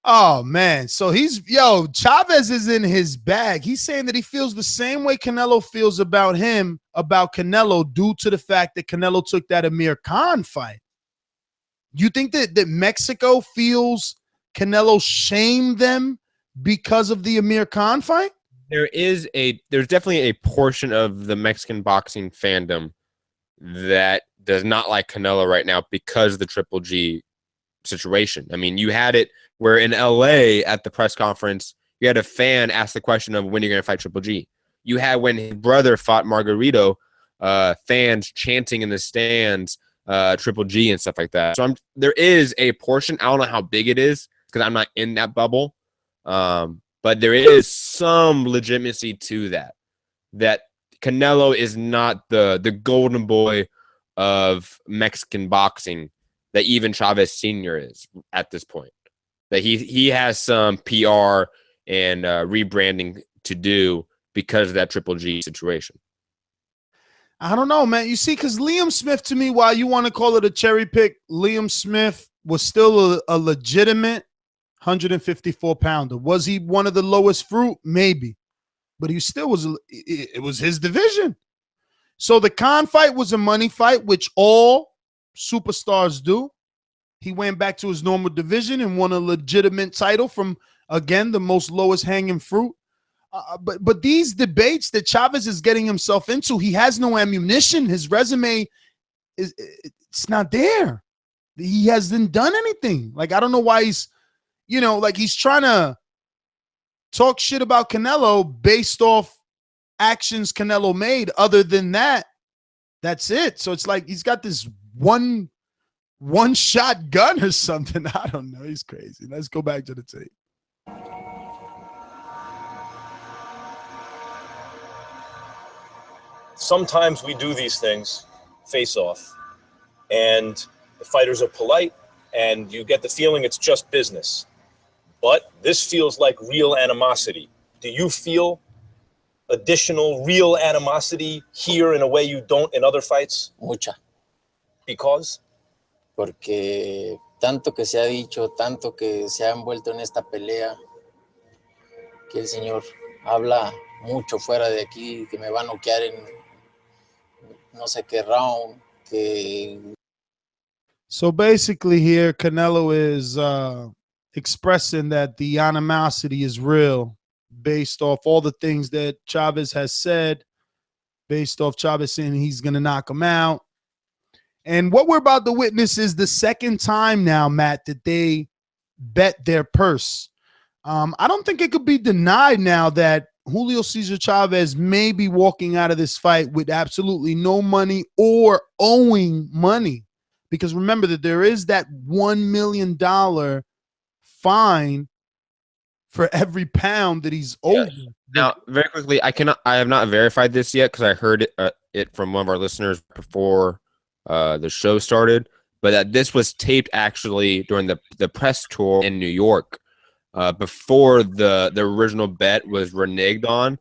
Oh man, so Chavez is in his bag. He's saying that he feels the same way Canelo feels about him, about Canelo, due to the fact that Canelo took that Amir Khan fight. Do you think that Mexico feels Canelo shamed them because of the Amir Khan fight? There's definitely a portion of the Mexican boxing fandom that does not like Canelo right now because of the Triple G situation. I mean, you had it where in LA at the press conference, you had a fan ask the question of when you're going to fight Triple G. You had when his brother fought Margarito, fans chanting in the stands, Triple G and stuff like that. So there is a portion. I don't know how big it is because I'm not in that bubble. But there is some legitimacy to that Canelo is not the golden boy of Mexican boxing that even Chavez Sr. is at this point. That he has some PR and rebranding to do because of that Triple G situation. I don't know, man. You see, because Liam Smith, to me, while you want to call it a cherry pick, Liam Smith was still a legitimate 154-pounder. Was he one of the lowest fruit? Maybe. But he still was. It was his division. So the Khan fight was a money fight, which all superstars do. He went back to his normal division and won a legitimate title from, again, the most lowest hanging fruit. But these debates that Chavez is getting himself into, he has no ammunition. His resume it's not there. He hasn't done anything. Like, I don't know why he's, he's trying to talk shit about Canelo based off actions Canelo made. Other than that, that's it. So it's like he's got this one shot gun or something. I don't know. He's crazy. Let's go back to the tape. Sometimes we do these things face off, and the fighters are polite, and you get the feeling it's just business. But this feels like real animosity. Do you feel additional real animosity here in a way you don't in other fights? Mucha. Because? Porque tanto que se ha dicho, tanto que se ha envuelto en esta pelea, que el señor habla mucho fuera de aquí, que me va a noquear en no sé qué round, que... So basically here, Canelo is expressing that the animosity is real based off all the things that Chavez has said, based off Chavez saying he's going to knock him out. And what we're about to witness is the second time now, Matt, that they bet their purse. I don't think it could be denied now that Julio Cesar Chavez may be walking out of this fight with absolutely no money or owing money. Because remember that there is that $1 million fine for every pound that he's owed. Yes. Now, very quickly, I have not verified this yet because I heard it from one of our listeners before the show started, but that this was taped actually during the press tour in New York before the original bet was reneged on.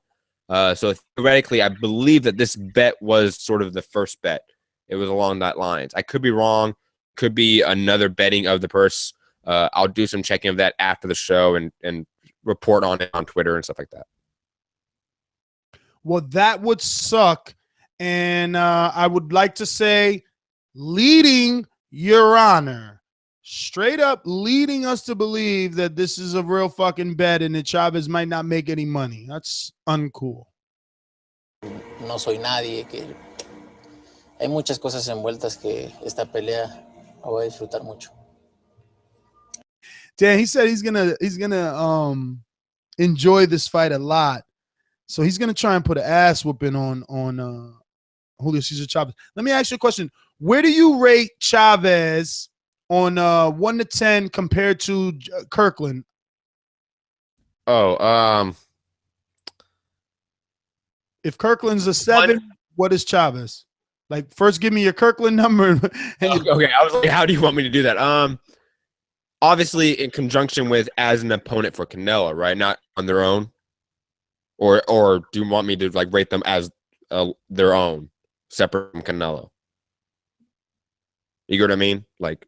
So theoretically, I believe that this bet was sort of the first bet. It was along that lines. I could be wrong. Could be another betting of the purse. I'll do some checking of that after the show and report on it on Twitter and stuff like that. Well, that would suck. And I would like to say, leading Your Honor, straight up leading us to believe that this is a real fucking bet and that Chavez might not make any money. That's uncool. No soy nadie, que hay muchas cosas envueltas que esta pelea la voy a disfrutar mucho. Dan, he said he's gonna enjoy this fight a lot. So he's gonna try and put an ass whooping on Julio Cesar Chavez. Let me ask you a question. Where do you rate Chavez on 1 to 10 compared to Kirkland? If Kirkland's a 7, what is Chavez? Like, first give me your Kirkland number. Okay, I was like, how do you want me to do that? Obviously in conjunction with as an opponent for Canelo, right? Not on their own. Or do you want me to like rate them as their own? separate from Canelo. You get what I mean? Like,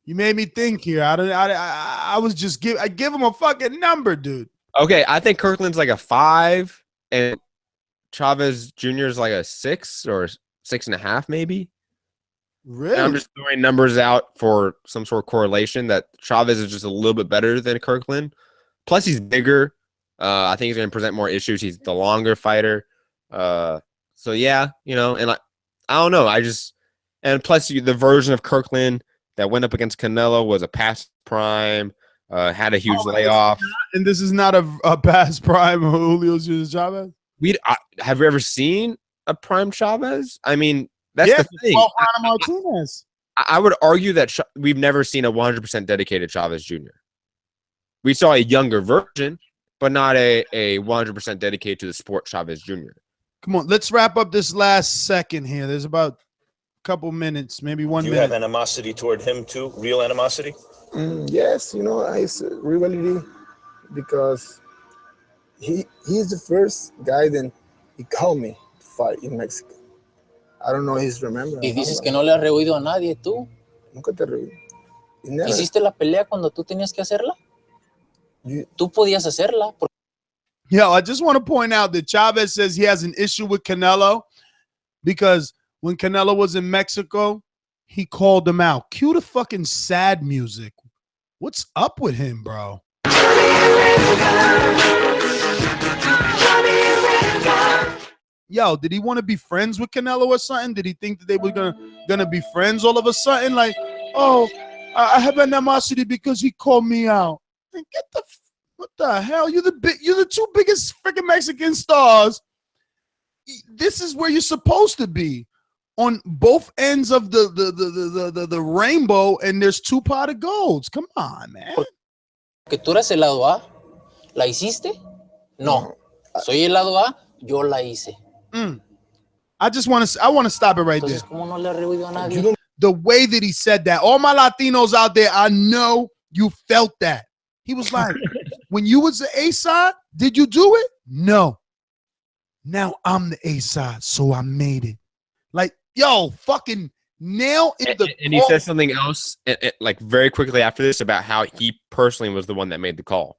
you made me think here. I was just I give him a fucking number, dude. Okay, I think Kirkland's like a 5, and Chavez Jr. is like a 6 or 6.5, maybe. Really? And I'm just throwing numbers out for some sort of correlation that Chavez is just a little bit better than Kirkland. Plus, he's bigger. I think he's going to present more issues. He's the longer fighter. So yeah, you know, and I don't know. And plus the version of Kirkland that went up against Canelo was a past prime, had a huge layoff. And this is not a past prime of Julio Cesar Chavez? Have you ever seen a prime Chavez? I mean, that's the thing. Martinez. I would argue that we've never seen a 100% dedicated Chavez Jr. We saw a younger version, but not a 100% dedicated to the sport Chavez Jr. Come on, let's wrap up this last second here. There's about a couple minutes, maybe 1 minute. Do you have animosity toward him too? Real animosity? Yes, you know, it's a rivalry because he's the first guy that he called me to fight in Mexico. I don't know if he's remembering. Y dices que no le has rehuido a nadie, tú. Nunca te rehuí. ¿Hiciste la pelea cuando tú tenías que hacerla? Tú podías hacerla. Yo, I just want to point out that Chavez says he has an issue with Canelo because when Canelo was in Mexico, he called him out. Cue the fucking sad music. What's up with him, bro? Yo, did he want to be friends with Canelo or something? Did he think that they were gonna be friends all of a sudden? Like, oh, I have animosity because he called me out. And what the hell? You're the two biggest freaking Mexican stars. This is where you're supposed to be, on both ends of the rainbow, and there's 2 pot of golds. Come on, man. Que tú eres el lado A, ¿la hiciste? No. Soy el lado A, yo la hice. I want to stop it right Entonces, there. ¿cómo no le rehuido a nadie? The way that he said that, all my Latinos out there, I know you felt that. He was like, when you was the A side, did you do it? No. Now I'm the A side, so I made it. Like, yo, fucking nail in the. And he said something else, like very quickly after this, about how he personally was the one that made the call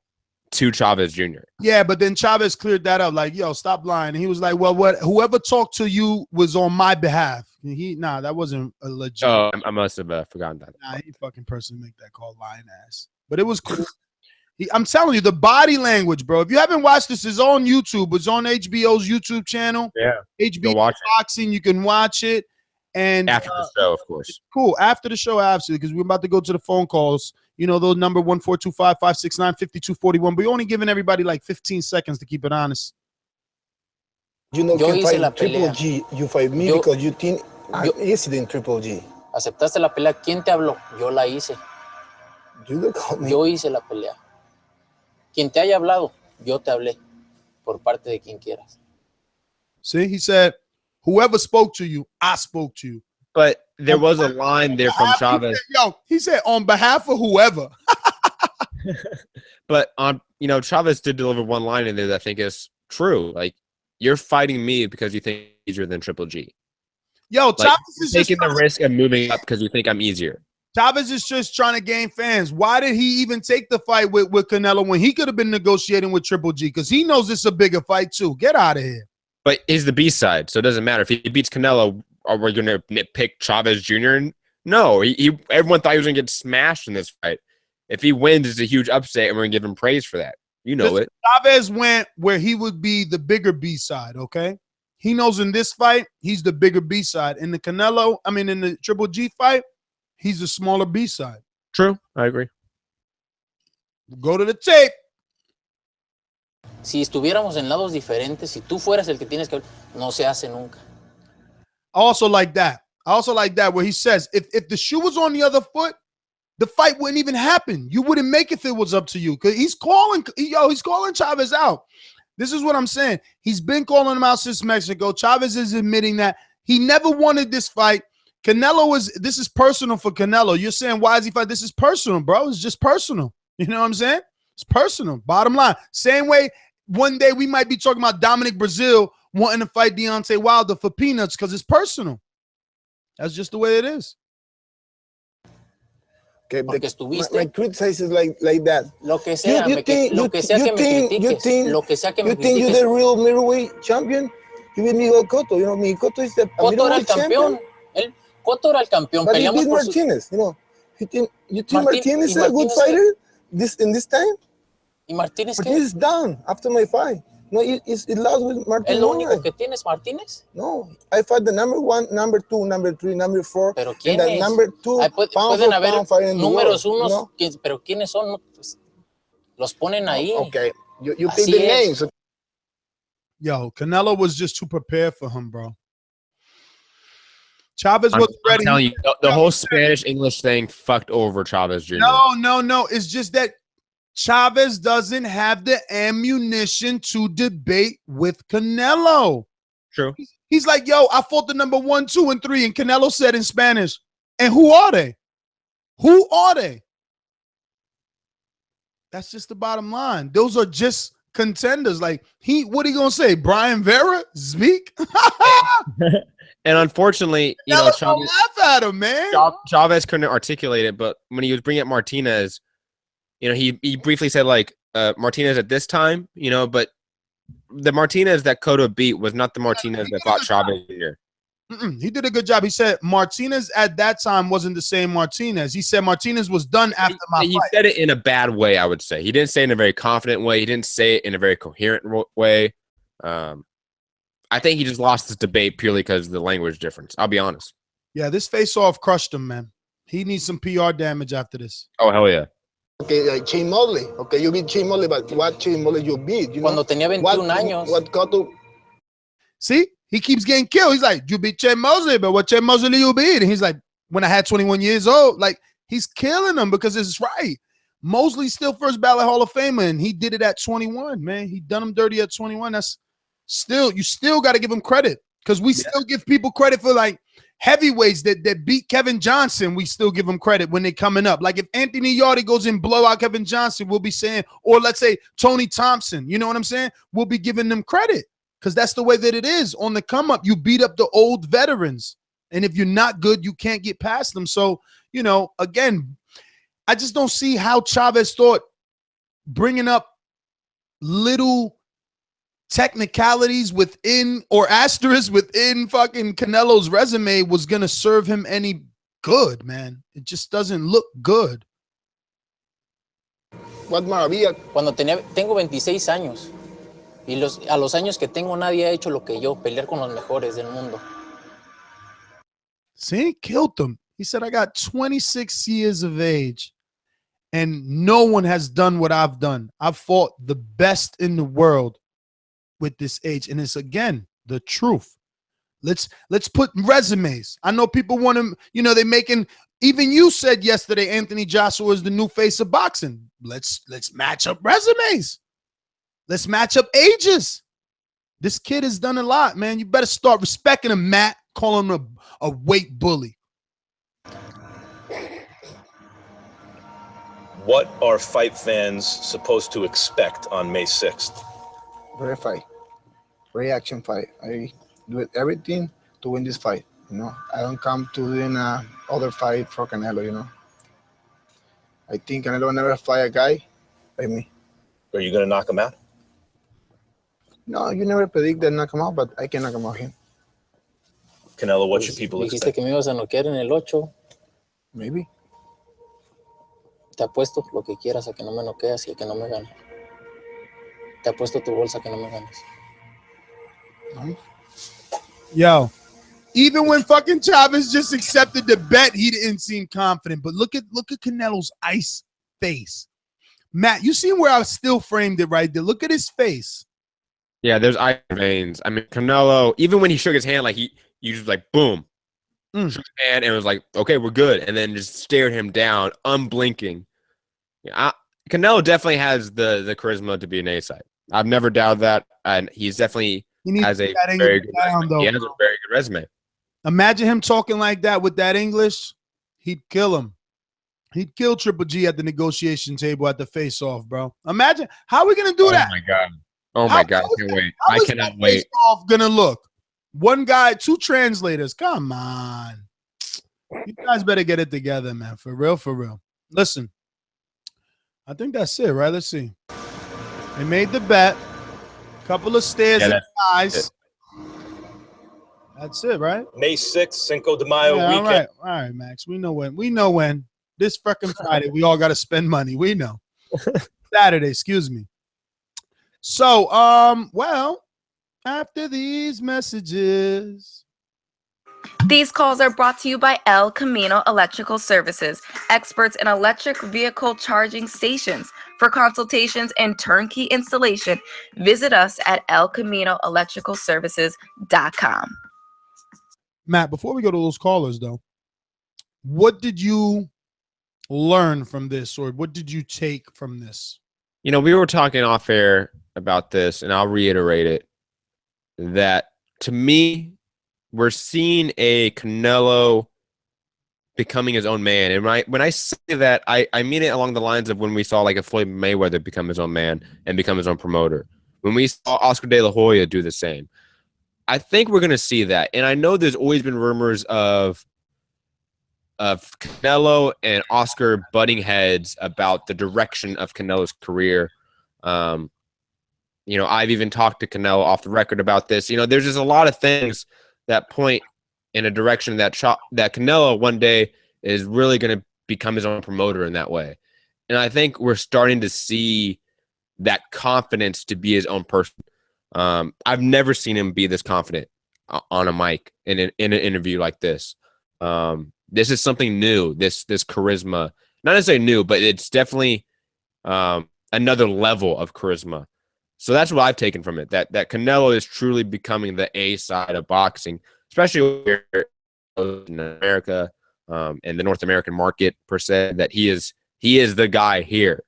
to Chavez Jr. Yeah, but then Chavez cleared that up. Like, yo, stop lying. And he was like, well, whoever talked to you was on my behalf. That wasn't a legit. Oh, I must have forgotten that. Nah, he fucking personally make that call, lying ass. But it was cool. I'm telling you, the body language, bro. If you haven't watched this, it's on YouTube. It's on HBO's YouTube channel. Yeah. HBO Boxing. You can watch it. And after the show, of course. Cool. After the show, absolutely, because we're about to go to the phone calls. You know, those number 1-425-569-5241. But we're only giving everybody like 15 seconds to keep it honest. You know, Yo hice la Triple pelea. G, you fight me because you think I'm easy in Triple G. ¿Aceptaste la pelea? ¿Quién te habló? Yo la hice. You don't call me. Yo hice la pelea. Quien te haya hablado, yo te hablé. Por parte de quien quieras. See, he said, whoever spoke to you, I spoke to you. But there was a line there from Chavez. He said, on behalf of whoever. But Chavez did deliver one line in there that I think is true. Like, you're fighting me because you think I'm easier than Triple G. Yo, like, Chavez is taking just the risk of moving up because you think I'm easier. Chavez is just trying to gain fans. Why did he even take the fight with Canelo when he could have been negotiating with Triple G? Because he knows it's a bigger fight too. Get out of here. But he's the B side, so it doesn't matter if he beats Canelo. Are we going to nitpick Chavez Jr.? No, everyone thought he was going to get smashed in this fight. If he wins, it's a huge upset, and we're going to give him praise for that. You know it. Chavez went where he would be the bigger B side, okay? He knows in this fight, he's the bigger B side. In the in the Triple G fight, he's the smaller B side. True, I agree. Go to the tape. Si estuviéramos en lados diferentes, si tú fueras el que tienes que, no se hace nunca. I also like that where he says, if the shoe was on the other foot, the fight wouldn't even happen. You wouldn't make it if it was up to you. Because he's calling Chavez out. This is what I'm saying. He's been calling him out since Mexico. Chavez is admitting that he never wanted this fight. This is personal for Canelo. You're saying, why is he fighting? This is personal, bro. It's just personal. You know what I'm saying? It's personal. Bottom line. Same way, one day we might be talking about Dominic Brazil wanting to fight Deontay Wilder for peanuts because it's personal. That's just the way it is. Okay, my criticize is like that. Lo que sea, you think you're the real middleweight champion? You beat Miguel Cotto. You know, Miguel Cotto is the middleweight champion. Cotto era el campeón. But he beat Martinez. You know, you think Martinez is a good fighter in this time? ¿Y Martínez qué? Martinez is down after my fight. No, it lost with Martinez. ¿Es lo único que tienes, Martínez? No, I fought the number 1, number 2, number 3, number 4. ¿Pero quién es? Number 2 pueden haber números unos, ¿no? Pero ¿quiénes son? Pues, los ponen ahí. Okay, you pick the names. Yo, Canelo was just too prepared for him, bro. Chavez wasn't ready. I'm telling you, the whole Spanish-English thing fucked over Chavez Jr. No. It's just that Chavez doesn't have the ammunition to debate with Canelo. True. He's like, yo, I fought the number 1, 2, and 3, and Canelo said in Spanish, and who are they? Who are they? That's just the bottom line. Those are just contenders. Like, what are you gonna say? Brian Vera? Speak? And unfortunately, you know, Chavez, laugh at him, man. Chavez couldn't articulate it, but when he was bringing up Martinez, you know, he briefly said, like, Martinez at this time, you know, but the Martinez that Cotto beat was not the Martinez that fought Chavez Jr. He did a good job. He said Martinez at that time wasn't the same Martinez. He said Martinez was done after my fight. He said it in a bad way, I would say. He didn't say it in a very confident way. He didn't say it in a very coherent way. I think he just lost this debate purely because of the language difference. I'll be honest. Yeah, this face-off crushed him, man. He needs some PR damage after this. Oh, hell yeah. Okay, like Shane Mosley. Okay, you beat Shane Mosley, but what Shane Mosley you beat? You Cuando tenía 21 años. What Cotto? See? He keeps getting killed. He's like, you beat Shane Mosley, but what Shane Mosley you beat? And he's like, when I had 21 years old. Like, he's killing him because it's right. Mosley's still first ballot Hall of Famer, and he did it at 21, man. He done him dirty at 21. That's still, you still got to give him credit because we still give people credit for, like, heavyweights that beat Kevin Johnson. We still give them credit when they're coming up. Like, if Anthony Yardy goes and blow out Kevin Johnson, we'll be saying, or let's say Tony Thompson, you know what I'm saying? We'll be giving them credit because that's the way that it is. On the come up, you beat up the old veterans. And if you're not good, you can't get past them. So, you know, again, I just don't see how Chavez thought bringing up little technicalities within or asterisks within fucking Canelo's resume was going to serve him any good, man. It just doesn't look good. What maravilla. Cuando tengo 26 años y a los años que tengo nadie ha hecho lo que yo, pelear con los mejores del mundo. See, killed him. He said, I got 26 years of age and no one has done what I've done. I've fought the best in the world with this age. And it's, again, the truth. Let's put resumes. I know people want to, you know, they're making, even you said yesterday, Anthony Joshua is the new face of boxing. Let's match up resumes. Let's match up ages. This kid has done a lot, man. You better start respecting him, Matt, calling him a weight bully. What are fight fans supposed to expect on May 6th? Great fight. Great action fight. I do everything to win this fight. You know, I don't come to doing other fight for Canelo, you know. I think Canelo will never fight a guy like me. Are you going to knock him out? No, you never predict that knock him out, but I can knock him out him. Canelo, what should people Dijiste expect? que me ibas a noquear en el 8. Maybe. Te apuesto lo que quieras a que no me noqueas y a que no me ganes. Te apuesto tu bolsa a que no me ganes. No. Yo, even when fucking Chavez just accepted the bet, he didn't seem confident. But look at Canelo's ice face. Matt, you see where I still framed it right there? Look at his face. Yeah, there's ice veins. I mean, Canelo, even when he shook his hand, like you just like, boom. Shook his hand and was like, okay, we're good. And then just stared him down, unblinking. Yeah, Canelo definitely has the charisma to be an A-side. I've never doubted that. And he's definitely has a very good resume. He has a very good resume. Imagine him talking like that with that English. He'd kill him. He'd kill Triple G at the negotiation table at the face-off, bro. Imagine. How are we going to do that? Oh, my God. Oh my God, I can't wait. I cannot wait. Off gonna look. One guy, two translators. Come on. You guys better get it together, man. For real, for real. Listen, I think that's it, right? Let's see. They made the bet. Couple of stairs and guys. That's it, right? May 6th, Cinco de Mayo weekend. All right, Max. We know when. We know when. This fucking Friday, we all got to spend money. We know. Saturday, excuse me. So, well, after these messages. These calls are brought to you by El Camino Electrical Services, experts in electric vehicle charging stations. For consultations and turnkey installation, visit us at elcaminoelectricalservices.com. Matt, before we go to those callers, though, what did you learn from this, or what did you take from this? You know, we were talking off air about this, and I'll reiterate it, that to me, we're seeing a Canelo becoming his own man. And when I say that, I mean it along the lines of when we saw like a Floyd Mayweather become his own man and become his own promoter. When we saw Oscar De La Hoya do the same. I think we're going to see that. And I know there's always been rumors of Canelo and Oscar butting heads about the direction of Canelo's career. You know, I've even talked to Canelo off the record about this. You know, there's just a lot of things that point in a direction that Canelo one day is really going to become his own promoter in that way. And I think we're starting to see that confidence to be his own person. I've never seen him be this confident on a mic in an interview like this. This is something new, this charisma. Not necessarily new, but it's definitely another level of charisma. So that's what I've taken from it, that Canelo is truly becoming the A side of boxing, especially here in America and the North American market per se, that he is the guy here.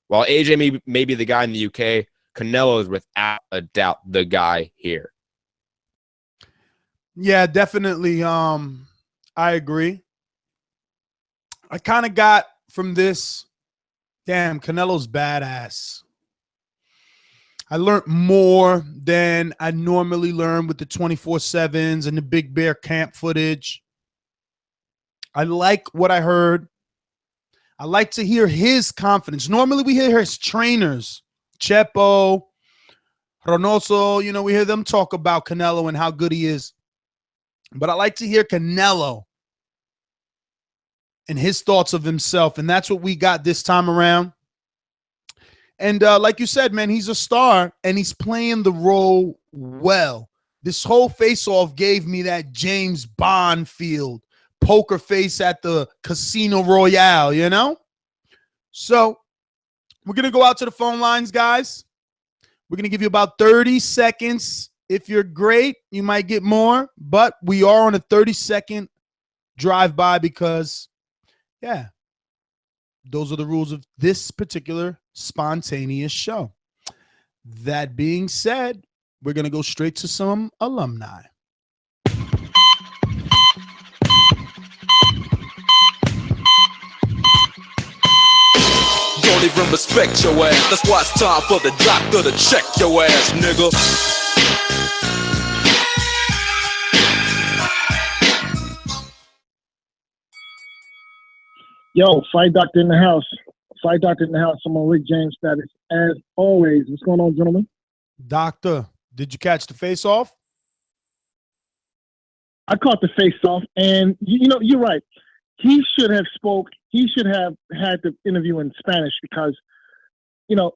While AJ may be the guy in the UK, Canelo is without a doubt the guy here. Yeah, definitely. I agree. I kind of got from this, damn, Canelo's badass. I learned more than I normally learn with the 24/7s and the Big Bear camp footage. I like what I heard. I like to hear his confidence. Normally we hear his trainers, Chepo, Reynoso, you know, we hear them talk about Canelo and how good he is. But I like to hear Canelo and his thoughts of himself. And that's what we got this time around. And like you said, man, he's a star and he's playing the role well. This whole face-off gave me that James Bond feel, poker face at the Casino Royale, you know? So we're going to go out to the phone lines, guys. We're going to give you about 30 seconds. If you're great, you might get more, but we are on a 30-second drive-by because, yeah, those are the rules of this particular spontaneous show. That being said, we're going to go straight to some alumni. Don't even respect your ass. That's why it's time for the doctor to check your ass, nigga. Yo, Fight Doctor in the house. Fight Doctor in the house. I'm on Rick James status. As always, what's going on, gentlemen? Doctor, did you catch the face-off? I caught the face-off, and you know, you're right. He should have spoke. He should have had the interview in Spanish because, you know,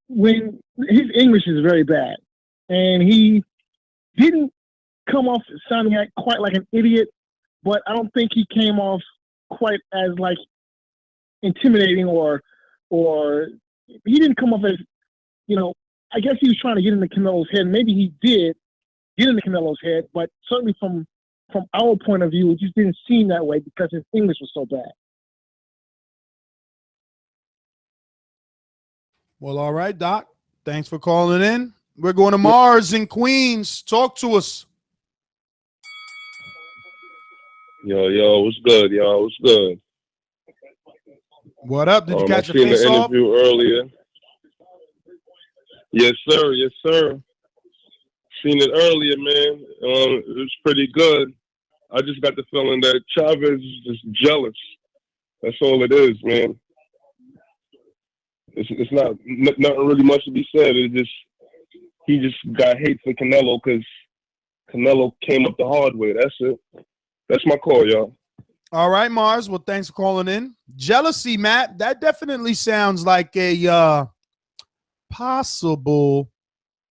when his English is very bad, and he didn't come off sounding quite like an idiot, but I don't think he came off quite as like intimidating or he didn't come off as, you know, I guess he was trying to get into Canelo's head. Maybe he did get into Canelo's head, but certainly from our point of view, it just didn't seem that way because his English was so bad. Well, all right, Doc. Thanks for calling in. We're going to Mars in Queens. Talk to us. Yo, what's good, y'all? What's good? What up? Did you catch I the seen face the off? interview earlier. Yes, sir. Yes, sir. Seen it earlier, man. It was pretty good. I just got the feeling that Chavez is just jealous. That's all it is, man. It's not nothing really much to be said. It just he just got hate for Canelo because Canelo came up the hard way. That's it. That's my call, y'all. All right, Mars. Well, thanks for calling in. Jealousy, Matt. That definitely sounds like a possible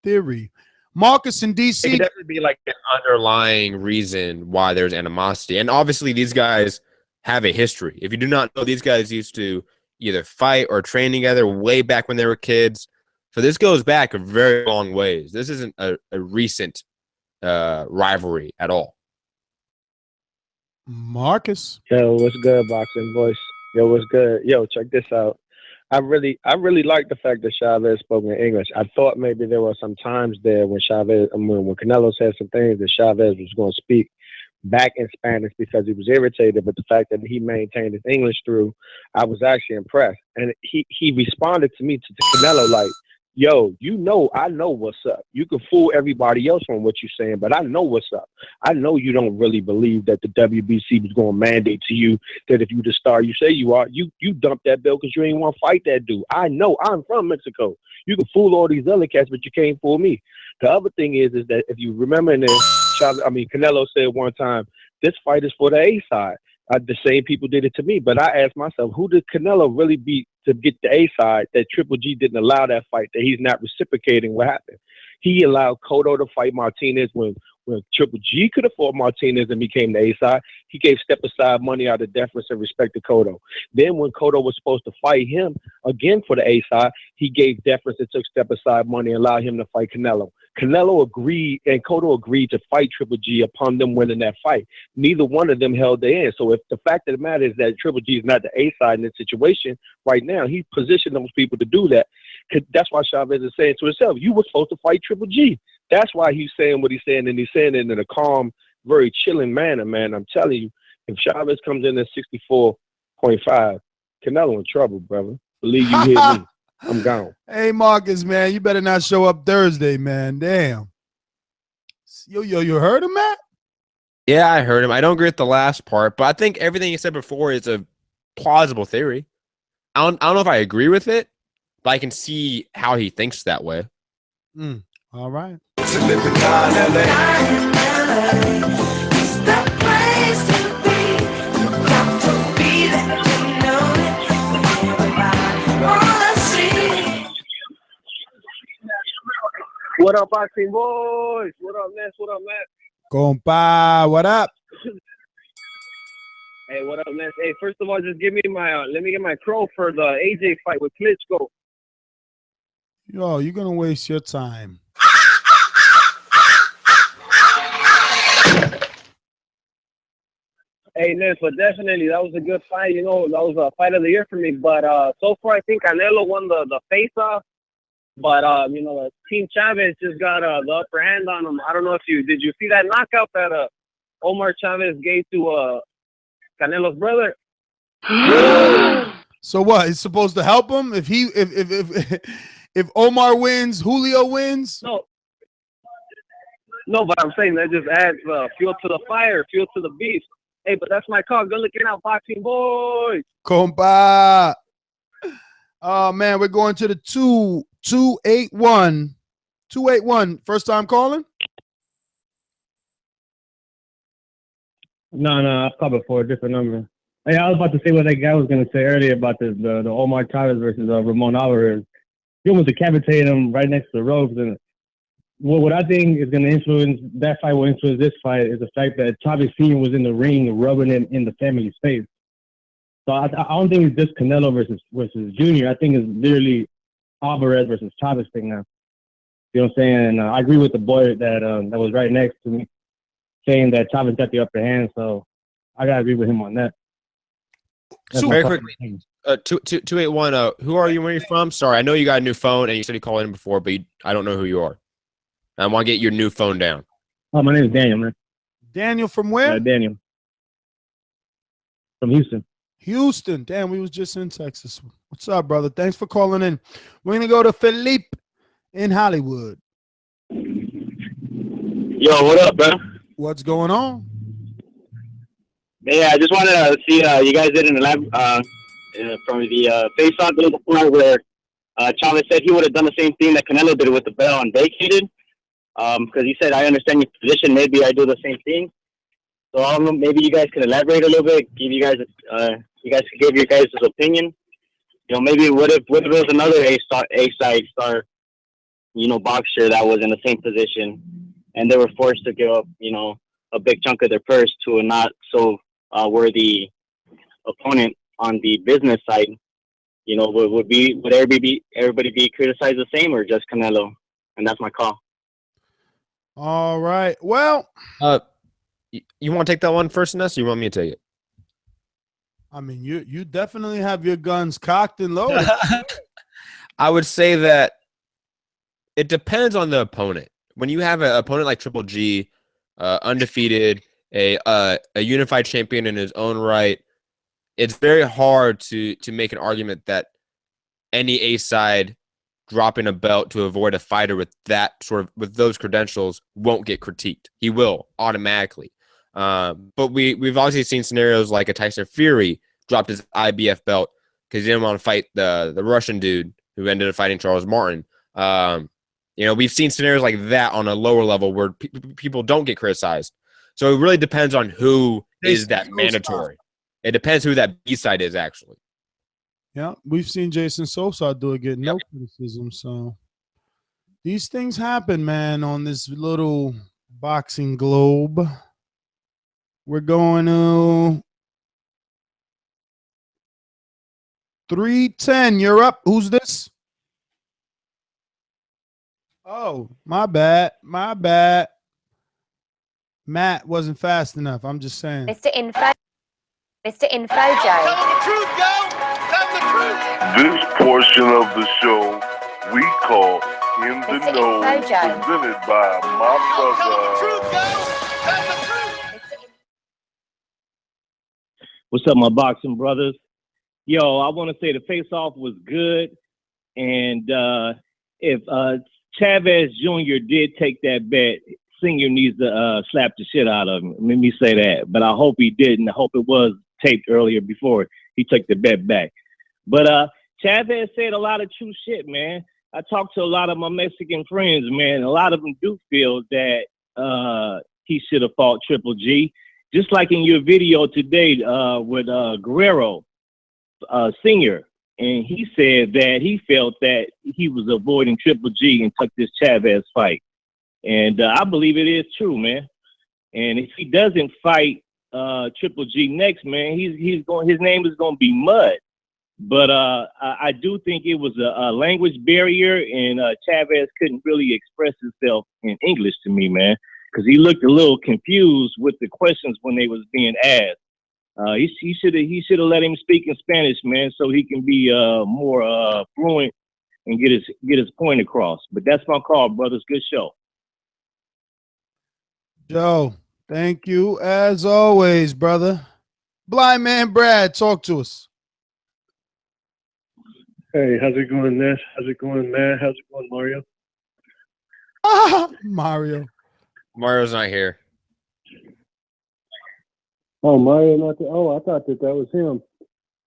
theory. Marcus in It DC. could definitely be like an underlying reason why there's animosity. And obviously these guys have a history. If you do not know, these guys used to either fight or train together way back when they were kids. So this goes back a very long ways. This isn't a recent rivalry at all. Marcus. Yo, what's good, Boxing Voice? Yo, what's good? Yo, check this out. I really like the fact that Chavez spoke in English. I thought maybe there were some times there when when Canelo said some things that Chavez was going to speak back in Spanish because he was irritated. But the fact that he maintained his English through, I was actually impressed. And he responded to me to Canelo like, yo, I know what's up. You can fool everybody else on what you're saying, but I know what's up. I know you don't really believe that the WBC was going to mandate to you that if you the star you say you are, you dump that belt because you ain't want to fight that dude. I know. I'm from Mexico. You can fool all these other cats, but you can't fool me. The other thing is that if you remember in this, Canelo said one time, this fight is for the A side. The same people did it to me, but I asked myself, who did Canelo really beat to get the A side that Triple G didn't allow that fight, that he's not reciprocating what happened? He allowed Cotto to fight Martinez when Triple G could have fought Martinez and became the A side. He gave step-aside money out of deference and respect to Cotto. Then when Cotto was supposed to fight him again for the A side, he gave deference and took step-aside money and allowed him to fight Canelo. Canelo agreed and Cotto agreed to fight Triple G upon them winning that fight. Neither one of them held their end. So if the fact of the matter is that Triple G is not the A side in this situation right now, he positioned those people to do that. That's why Chavez is saying to himself, you were supposed to fight Triple G. That's why he's saying what he's saying, and he's saying it in a calm, very chilling manner, man. I'm telling you, if Chavez comes in at 64.5, Canelo in trouble, brother. Believe you hear me. I'm gone. Hey, Marcus, man, you better not show up Thursday, man. Damn. Yo, you heard him, Matt? Yeah, I heard him. I don't agree with the last part, but I think everything he said before is a plausible theory. I don't know if I agree with it, but I can see how he thinks that way. All right. What up, Boxing Boys? What up, Ness? What up, Matt? Compa, what up? Hey, what up, Ness? Hey, first of all, just give me my, let me get my crow for the AJ fight with Klitschko. Yo, you're going to waste your time. Hey, Ness, but definitely, that was a good fight. You know, that was a fight of the year for me. But so far, I think Canelo won the face-off. But, you know, Team Chavez just got the upper hand on him. I don't know if did you see that knockout that Omar Chavez gave to Canelo's brother? So what? It's supposed to help him if Omar wins, Julio wins? No, but I'm saying that just adds fuel to the fire, fuel to the beast. Hey, but that's my call. Good looking out, Boxing Boys. Compa. Oh, man, we're going to the 281. 281. First time calling? No, I've called before, a different number. Hey, I was about to say what that guy was going to say earlier about the Omar Chavez versus Ramon Alvarez. He almost decapitated him right next to the ropes. And what I think is going to influence, that fight will influence this fight, is the fact that Chavez Sr. was in the ring rubbing it in the family's face. So I don't think it's just Canelo versus Junior. I think it's literally Alvarez versus Chavez thing now. You know what I'm saying? And I agree with the boy that was right next to me, saying that Chavez got the upper hand. So I gotta agree with him on that. So very quickly, 281. Who are you? Where are you from? Sorry, I know you got a new phone, and you said you called in before, but I don't know who you are. I want to get your new phone down. Oh, my name is Daniel, man. Daniel from where? Daniel. From Houston. Houston. Damn, we was just in Texas. What's up, brother? Thanks for calling in. We're going to go to Felipe in Hollywood. Yo, what up, man? What's going on? Yeah, I just wanted to see you guys did an live from the face-off there before where Chavez said he would have done the same thing that Canelo did with the belt and vacated. Because he said, I understand your position. Maybe I do the same thing. So maybe you guys could elaborate a little bit. Give you guys could give your guys' opinion. You know, maybe what if there was another A-side star, you know, boxer that was in the same position, and they were forced to give up, you know, a big chunk of their purse to a not so worthy opponent on the business side. You know, would everybody be criticized the same, or just Canelo? And that's my call. All right. Well, you want to take that one first, Nestor? You want me to take it? I mean, you definitely have your guns cocked and loaded. I would say that it depends on the opponent. When you have an opponent like Triple G, undefeated, a unified champion in his own right, it's very hard to make an argument that any A-side dropping a belt to avoid a fighter with with those credentials won't get critiqued. He will automatically. But we've obviously seen scenarios like a Tyson Fury dropped his IBF belt because he didn't want to fight the Russian dude who ended up fighting Charles Martin. You know, we've seen scenarios like that on a lower level where people don't get criticized. So it really depends on who is that mandatory. It depends who that B-side is, actually. Yeah, we've seen Jason Sosa do it, get no criticism. So these things happen, man, on this little boxing globe. We're going to 310. You're up. Who's this? Oh, my bad. My bad. Matt wasn't fast enough. I'm just saying. Mr. Info Joe. Tell the truth, yo. Tell the truth. This portion of the show we call In the Mr. Know, Info Joe. presented by my brother. Tell the truth, yo. Tell the truth. What's up, my boxing brothers? Yo, I want to say the face-off was good. And if Chavez Jr. did take that bet, Senior needs to slap the shit out of him. Let me say that. But I hope he didn't. I hope it was taped earlier before he took the bet back. But Chavez said a lot of true shit, man. I talked to a lot of my Mexican friends, man. A lot of them do feel that he should have fought Triple G. Just like in your video today with Guerrero Senior. And he said that he felt that he was avoiding Triple G and took this Chavez fight. And I believe it is true, man. And if he doesn't fight Triple G next, man, his name is going to be Mud. But I do think it was a language barrier, and Chavez couldn't really express himself in English to me, man, because he looked a little confused with the questions when they was being asked. He should have let him speak in Spanish, man, so he can be more fluent and get his point across. But that's my call, brothers. Good show. Joe, thank you as always, brother. Blind Man Brad, talk to us. Hey, how's it going, Ness? How's it going, Matt? How's it going, Mario? Mario. Mario's not here. Oh, Mario, not the, oh, I thought that was him.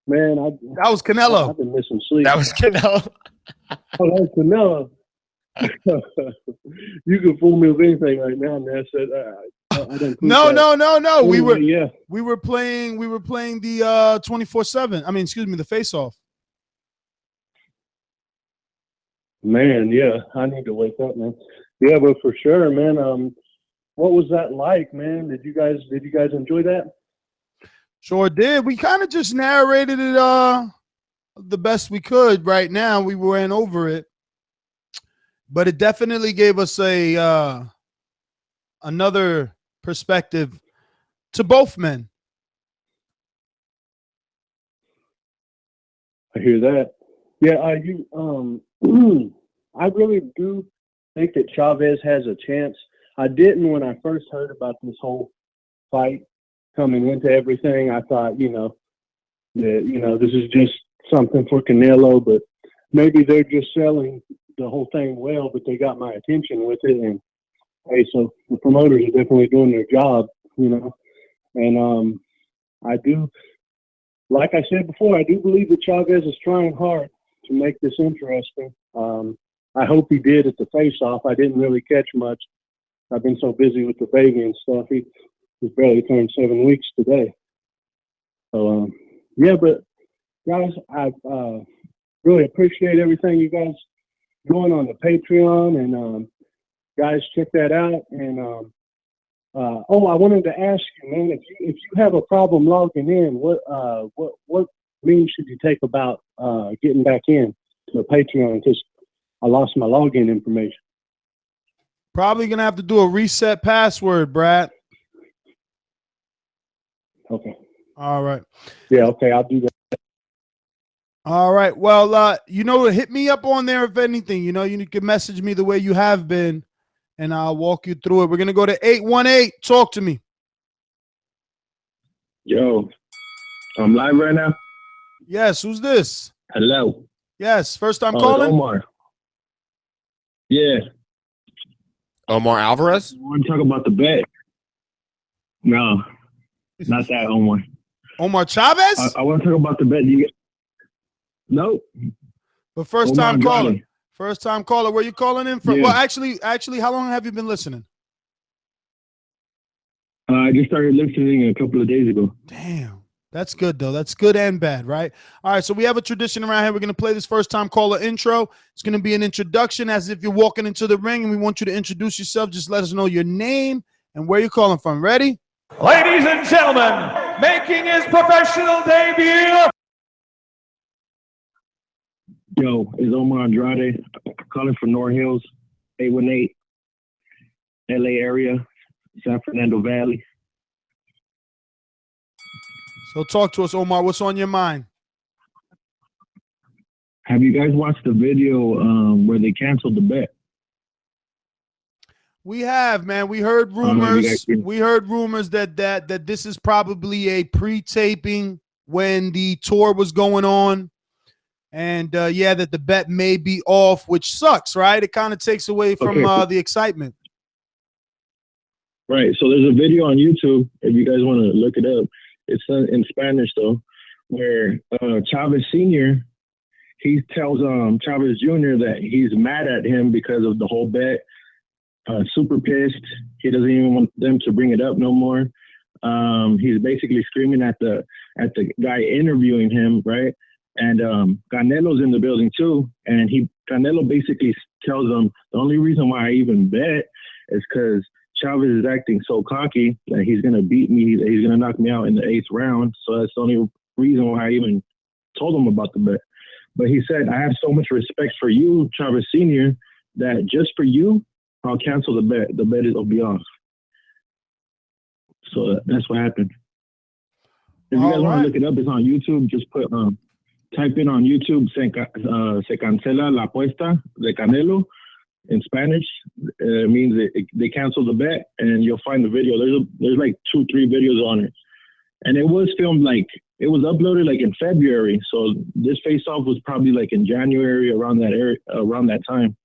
Man, that was Canelo. I've been missing sleep. That was Canelo. Oh, that was Canelo. You can fool me with anything right now, Ness. No. Anyway, We were playing the 24/7. I mean, excuse me, the face-off. Man, yeah, I need to wake up, man. Yeah, but for sure, man. What was that like, man? Did you guys enjoy that? Sure did. We kind of just narrated it the best we could right now. We went over it. But it definitely gave us another perspective to both men. I hear that. Yeah, I really do think that Chavez has a chance. I didn't when I first heard about this whole fight coming into everything. I thought, that this is just something for Canelo, but maybe they're just selling the whole thing well, but they got my attention with it. And hey, so the promoters are definitely doing their job, you know. And I do, like I said before, I do believe that Chavez is trying hard to make this interesting. I hope he did at the face-off. I didn't really catch much. I've been so busy with the baby and stuff. He's barely turned 7 weeks today. So, yeah, but guys, I really appreciate everything you guys doing on the Patreon, and guys, check that out. And I wanted to ask you, man, if you have a problem logging in, what means should you take about getting back in to the Patreon? Because I lost my login information. Probably gonna have to do a reset password, Brad. Okay. All right. Yeah. Okay. I'll do that. All right. Well, hit me up on there if anything. You know, you can message me the way you have been, and I'll walk you through it. We're gonna go to 818. Talk to me. Yo, I'm live right now. Yes. Who's this? Hello. Yes. First time It's calling. Omar. Yeah. Omar Alvarez? I want to talk about the bet. No, not that Omar. Omar Chavez? I want to talk about the bet. Nope. But first Omar time caller. Andrade. First time caller. Where you calling in from? Yeah. Well, actually, how long have you been listening? I just started listening a couple of days ago. Damn. That's good, though. That's good and bad, right? All right, so we have a tradition around here. We're going to play this first-time caller intro. It's going to be an introduction as if you're walking into the ring, and we want you to introduce yourself. Just let us know your name and where you're calling from. Ready? Ladies and gentlemen, making his professional debut. Yo, it's Omar Andrade, calling from North Hills, 818, LA area, San Fernando Valley. So talk to us, Omar. What's on your mind? Have you guys watched the video where they canceled the bet? We have, man. We heard rumors. We heard rumors that this is probably a pre-taping when the tour was going on, and that the bet may be off, which sucks, right? It kind of takes away from the excitement. Right. So there's a video on YouTube if you guys want to look it up. It's in Spanish though, where Chavez Sr. he tells Chavez Jr. that he's mad at him because of the whole bet. Super pissed. He doesn't even want them to bring it up no more. He's basically screaming at the guy interviewing him, right? And Canelo's in the building too, and Canelo basically tells him the only reason why I even bet is because Chavez is acting so cocky that he's going to beat me, that he's going to knock me out in the 8th round. So that's the only reason why I even told him about the bet. But he said, I have so much respect for you, Chavez Sr., that just for you, I'll cancel the bet. The bet will be off. So that's what happened. If you guys want to look it up, it's on YouTube. Just put, type in on YouTube, se cancela la apuesta de Canelo. In Spanish, it means they canceled the bet, and you'll find the video. There's like 2-3 videos on it, and it was filmed it was uploaded like in February. So this face-off was probably like in January around that time.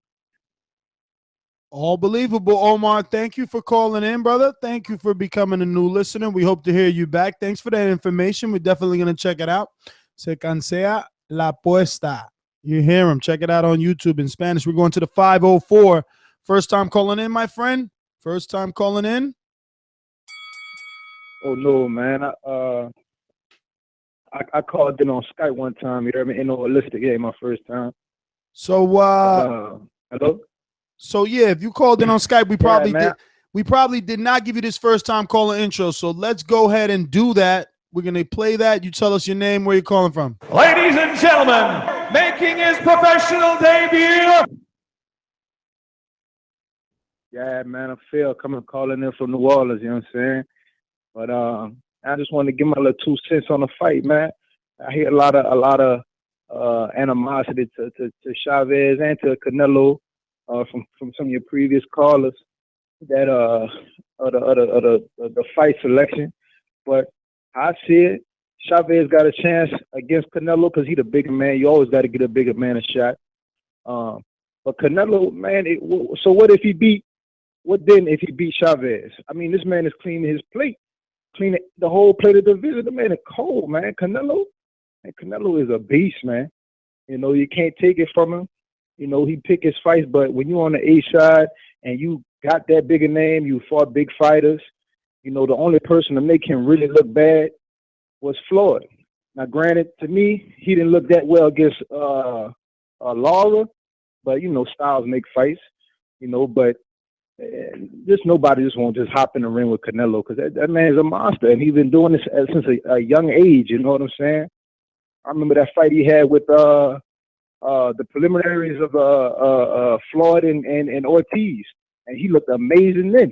All believable, Omar. Thank you for calling in, brother. Thank you for becoming a new listener. We hope to hear you back. Thanks for that information. We're definitely going to check it out. Se cancela la apuesta. You hear him. Check it out on YouTube in Spanish. We're going to the 504. First time calling in, my friend. First time calling in. Oh no, man. I called in on Skype one time. You heard me? In a holistic game, my first time. So hello. So yeah, if you called in on Skype, we probably did not give you this first time caller intro. So let's go ahead and do that. We're gonna play that. You tell us your name, where you're calling from. Ladies and gentlemen, making his professional debut. Yeah, man, I'm Phil calling in from New Orleans, you know what I'm saying? But I just want to give my little 2 cents on the fight, man. I hear a lot of animosity to Chavez and to Canelo from some of your previous callers that the fight selection. But I see it. Chavez got a chance against Canelo because he's the bigger man. You always got to get a bigger man a shot. But Canelo, man, so what if he beat? What then if he beat Chavez? I mean, this man is cleaning his plate, cleaning the whole plate of the division. The man is cold, man. Canelo is a beast, man. You know, you can't take it from him. You know, he pick his fights, but when you're on the A side and you got that bigger name, you fought big fighters. You know, the only person to make him really look bad was Floyd. Now, granted, to me, he didn't look that well against Lara, but, you know, styles make fights, you know, but just nobody just won't just hop in the ring with Canelo because that man is a monster, and he's been doing this since a young age, you know what I'm saying? I remember that fight he had with the preliminaries of Floyd and Ortiz, and he looked amazing then,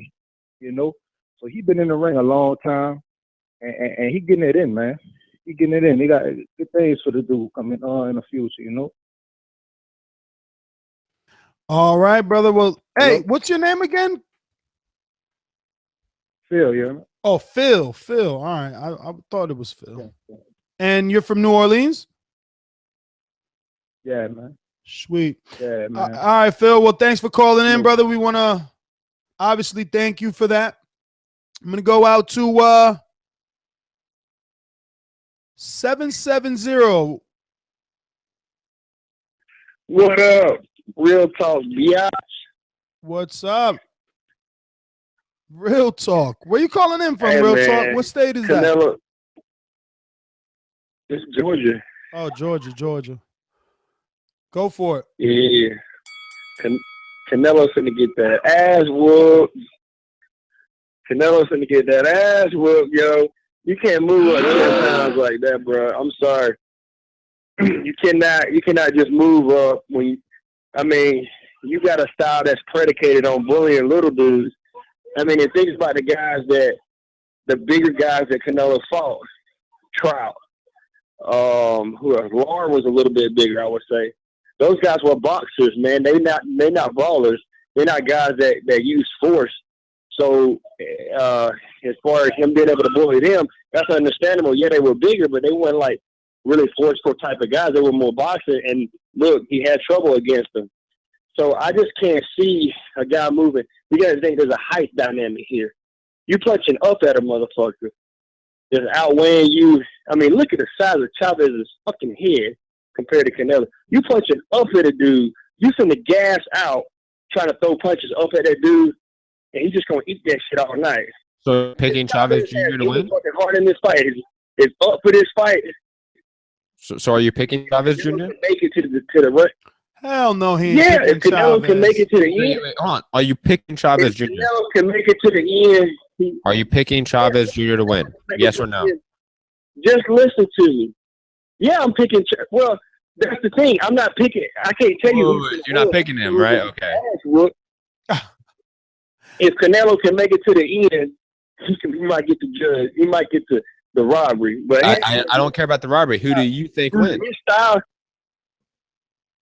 you know? So he's been in the ring a long time, and he getting it in, man. He getting it in. They got good things for the dude coming in the future, you know? All right, brother. Well, hey, what's your name again? Phil, yeah. Oh, Phil. All right. I thought it was Phil. Yeah. And you're from New Orleans? Yeah, man. Sweet. Yeah, man. All right, Phil. Well, thanks for calling in, brother. We want to obviously thank you for that. I'm going to go out to 770. What up? Real talk, biatch. What's up? Real talk. Where you calling in from, hey, Real man. Talk? What state is Canelo. that? It's Georgia. Oh, Georgia. Go for it. Yeah. Canelo's finna get that ass whooped. Canelo's finna get that ass whooped, yo. You can't move up 10 pounds like that, bro. I'm sorry. You cannot just move up when you got a style that's predicated on bullying little dudes. I mean, and think about the bigger guys that Canelo fought. Trout. Who else? Lauren was a little bit bigger, I would say. Those guys were boxers, man. They're not brawlers. They're not guys that use force. So as far as him being able to bully them, that's understandable. Yeah, they were bigger, but they weren't like really forceful type of guys. They were more boxing. And look, he had trouble against them. So I just can't see a guy moving. You got to think there's a height dynamic here. You punching up at a motherfucker that's outweighing you. I mean, look at the size of Chavez's fucking head compared to Canelo. You punching up at a dude. You finna gas out trying to throw punches up at that dude, and he's just going to eat that shit all night. So picking Chavez Jr. to win? Fucking hard in this fight. It's up for this fight. So are you picking Chavez Jr.? Make it to the run. Hell no, he ain't if Canelo Chavez. can make it to the end. Wait, hold on. Are you picking Chavez Jr.? Canelo can make it to the end. Are you picking Chavez Jr. to win? Yes or no? Just listen to me. Yeah, I'm picking. Well, that's the thing. I'm not picking. I can't tell you. You're not picking him, right? Okay. If Canelo can make it to the end, he might get the judge. He might get the robbery. But I don't care about the robbery. Who do you think wins? His style.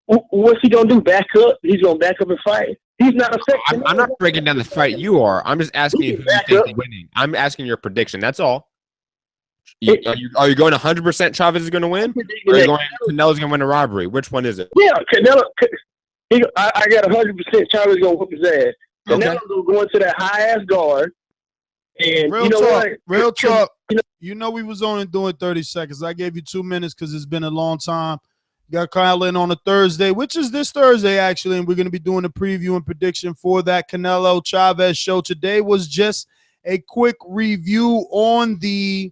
What's he gonna do? Back up? He's gonna back up and fight. He's not effective. I'm not breaking down the fight. You are. I'm just asking you who you think is winning. I'm asking your prediction. That's all. Are you going 100% Chavez is going to win? Or are you going Canelo's going to win a robbery? Which one is it? Yeah, Canelo. I got 100% Chavez going to whoop his ass. Canelo's going to go into that high ass guard. And Real you know talk. what? Real talk. You know we was only doing 30 seconds. I gave you 2 minutes because it's been a long time. Got Kyle in on a Thursday, which is this Thursday, actually, and we're going to be doing a preview and prediction for that Canelo Chavez show. Today was just a quick review on the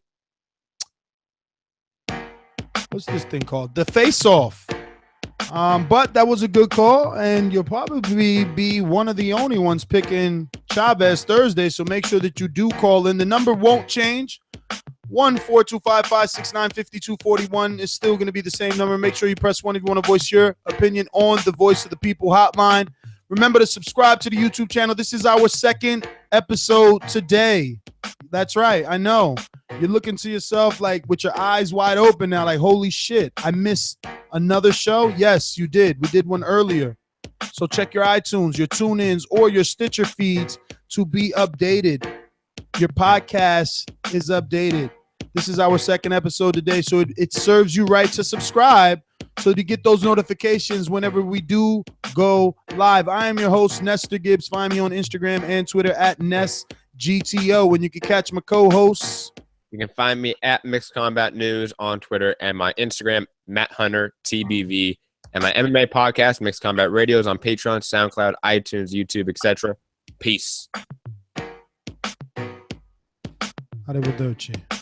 what's this thing called? The face-off. But that was a good call, and you'll probably be one of the only ones picking Chavez Thursday, so make sure that you do call in. The number won't change. 1-425-569-5241 is still going to be the same number. Make sure you press 1 if you want to voice your opinion on the Voice of the People hotline. Remember to subscribe to the YouTube channel. This is our second episode today. That's right. I know. You're looking to yourself like with your eyes wide open now, like, holy shit, I missed another show? Yes, you did. We did one earlier. So check your iTunes, your TuneIns, or your Stitcher feeds to be updated. Your podcast is updated. This is our second episode today, so it serves you right to subscribe so to get those notifications whenever we do go live. I am your host, Nestor Gibbs. Find me on Instagram and Twitter at NestGTO. And you can catch my co-hosts. You can find me at Mixed Combat News on Twitter and my Instagram, Matt Hunter TBV, and my MMA podcast, Mixed Combat Radio, is on Patreon, SoundCloud, iTunes, YouTube, etc. Peace. Arrivederci.